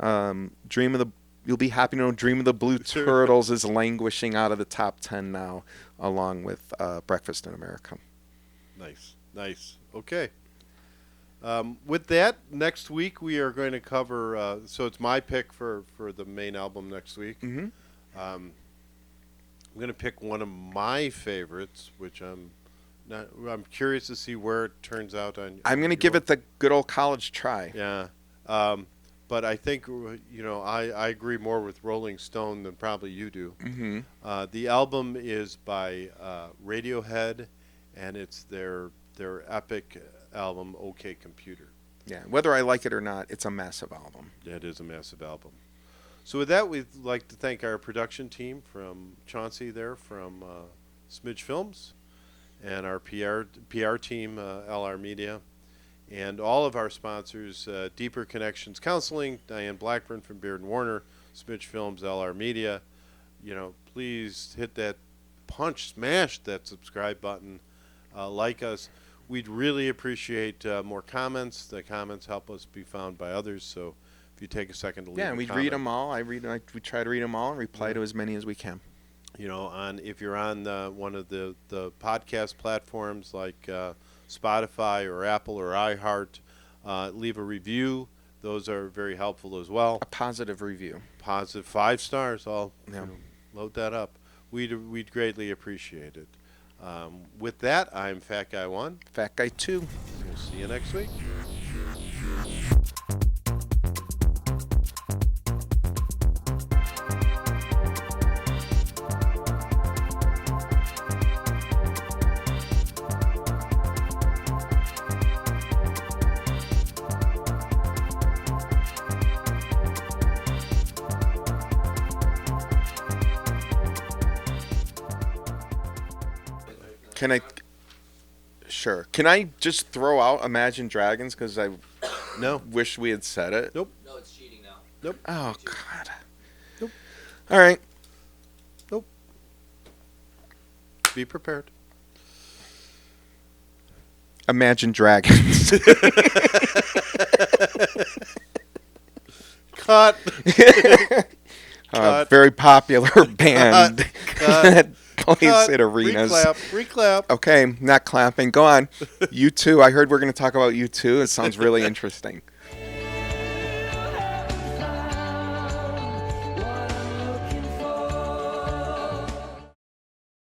You'll be happy to know Dream of the Blue Turtles is languishing out of the top 10 now, along with Breakfast in America. Nice. Okay. With that, next week we are going to cover. So it's my pick for the main album next week. I'm going to pick one of my favorites, which I'm curious to see where it turns out on. I'm going to give it the good old college try. Yeah. But I think I agree more with Rolling Stone than probably you do. The album is by Radiohead, and it's their epic album, OK Computer. Yeah, whether I like it or not, it's a massive album. Yeah, it is a massive album. So with that, we'd like to thank our production team from Chauncey there from Smidge Films, and our PR team, LR Media, and all of our sponsors, Deeper Connections Counseling, Diane Blackburn from Beard & Warner, Smidge Films, LR Media. Please hit that smash that subscribe button, like us. We'd really appreciate more comments. The comments help us be found by others, so if you take a second to leave a we comment. read them all. We try to read them all and reply to as many as we can. If you're on one of the podcast platforms like Spotify or Apple or iHeart, leave a review. Those are very helpful as well. A positive review. Positive 5 stars. I'll load that up. We'd greatly appreciate it. With that, I'm Fat Guy 1. Fat Guy 2. We'll see you next week. Can I? Sure. Can I just throw out Imagine Dragons because I wish we had said it? Nope. No, it's cheating now. Nope. Oh God. Nope. All right. Nope. Be prepared. Imagine Dragons. Cut. Cut. Very popular band that plays Cut. at arenas. Reclap. Okay, not clapping. Go on. U2. I heard we're going to talk about U2. It sounds really interesting.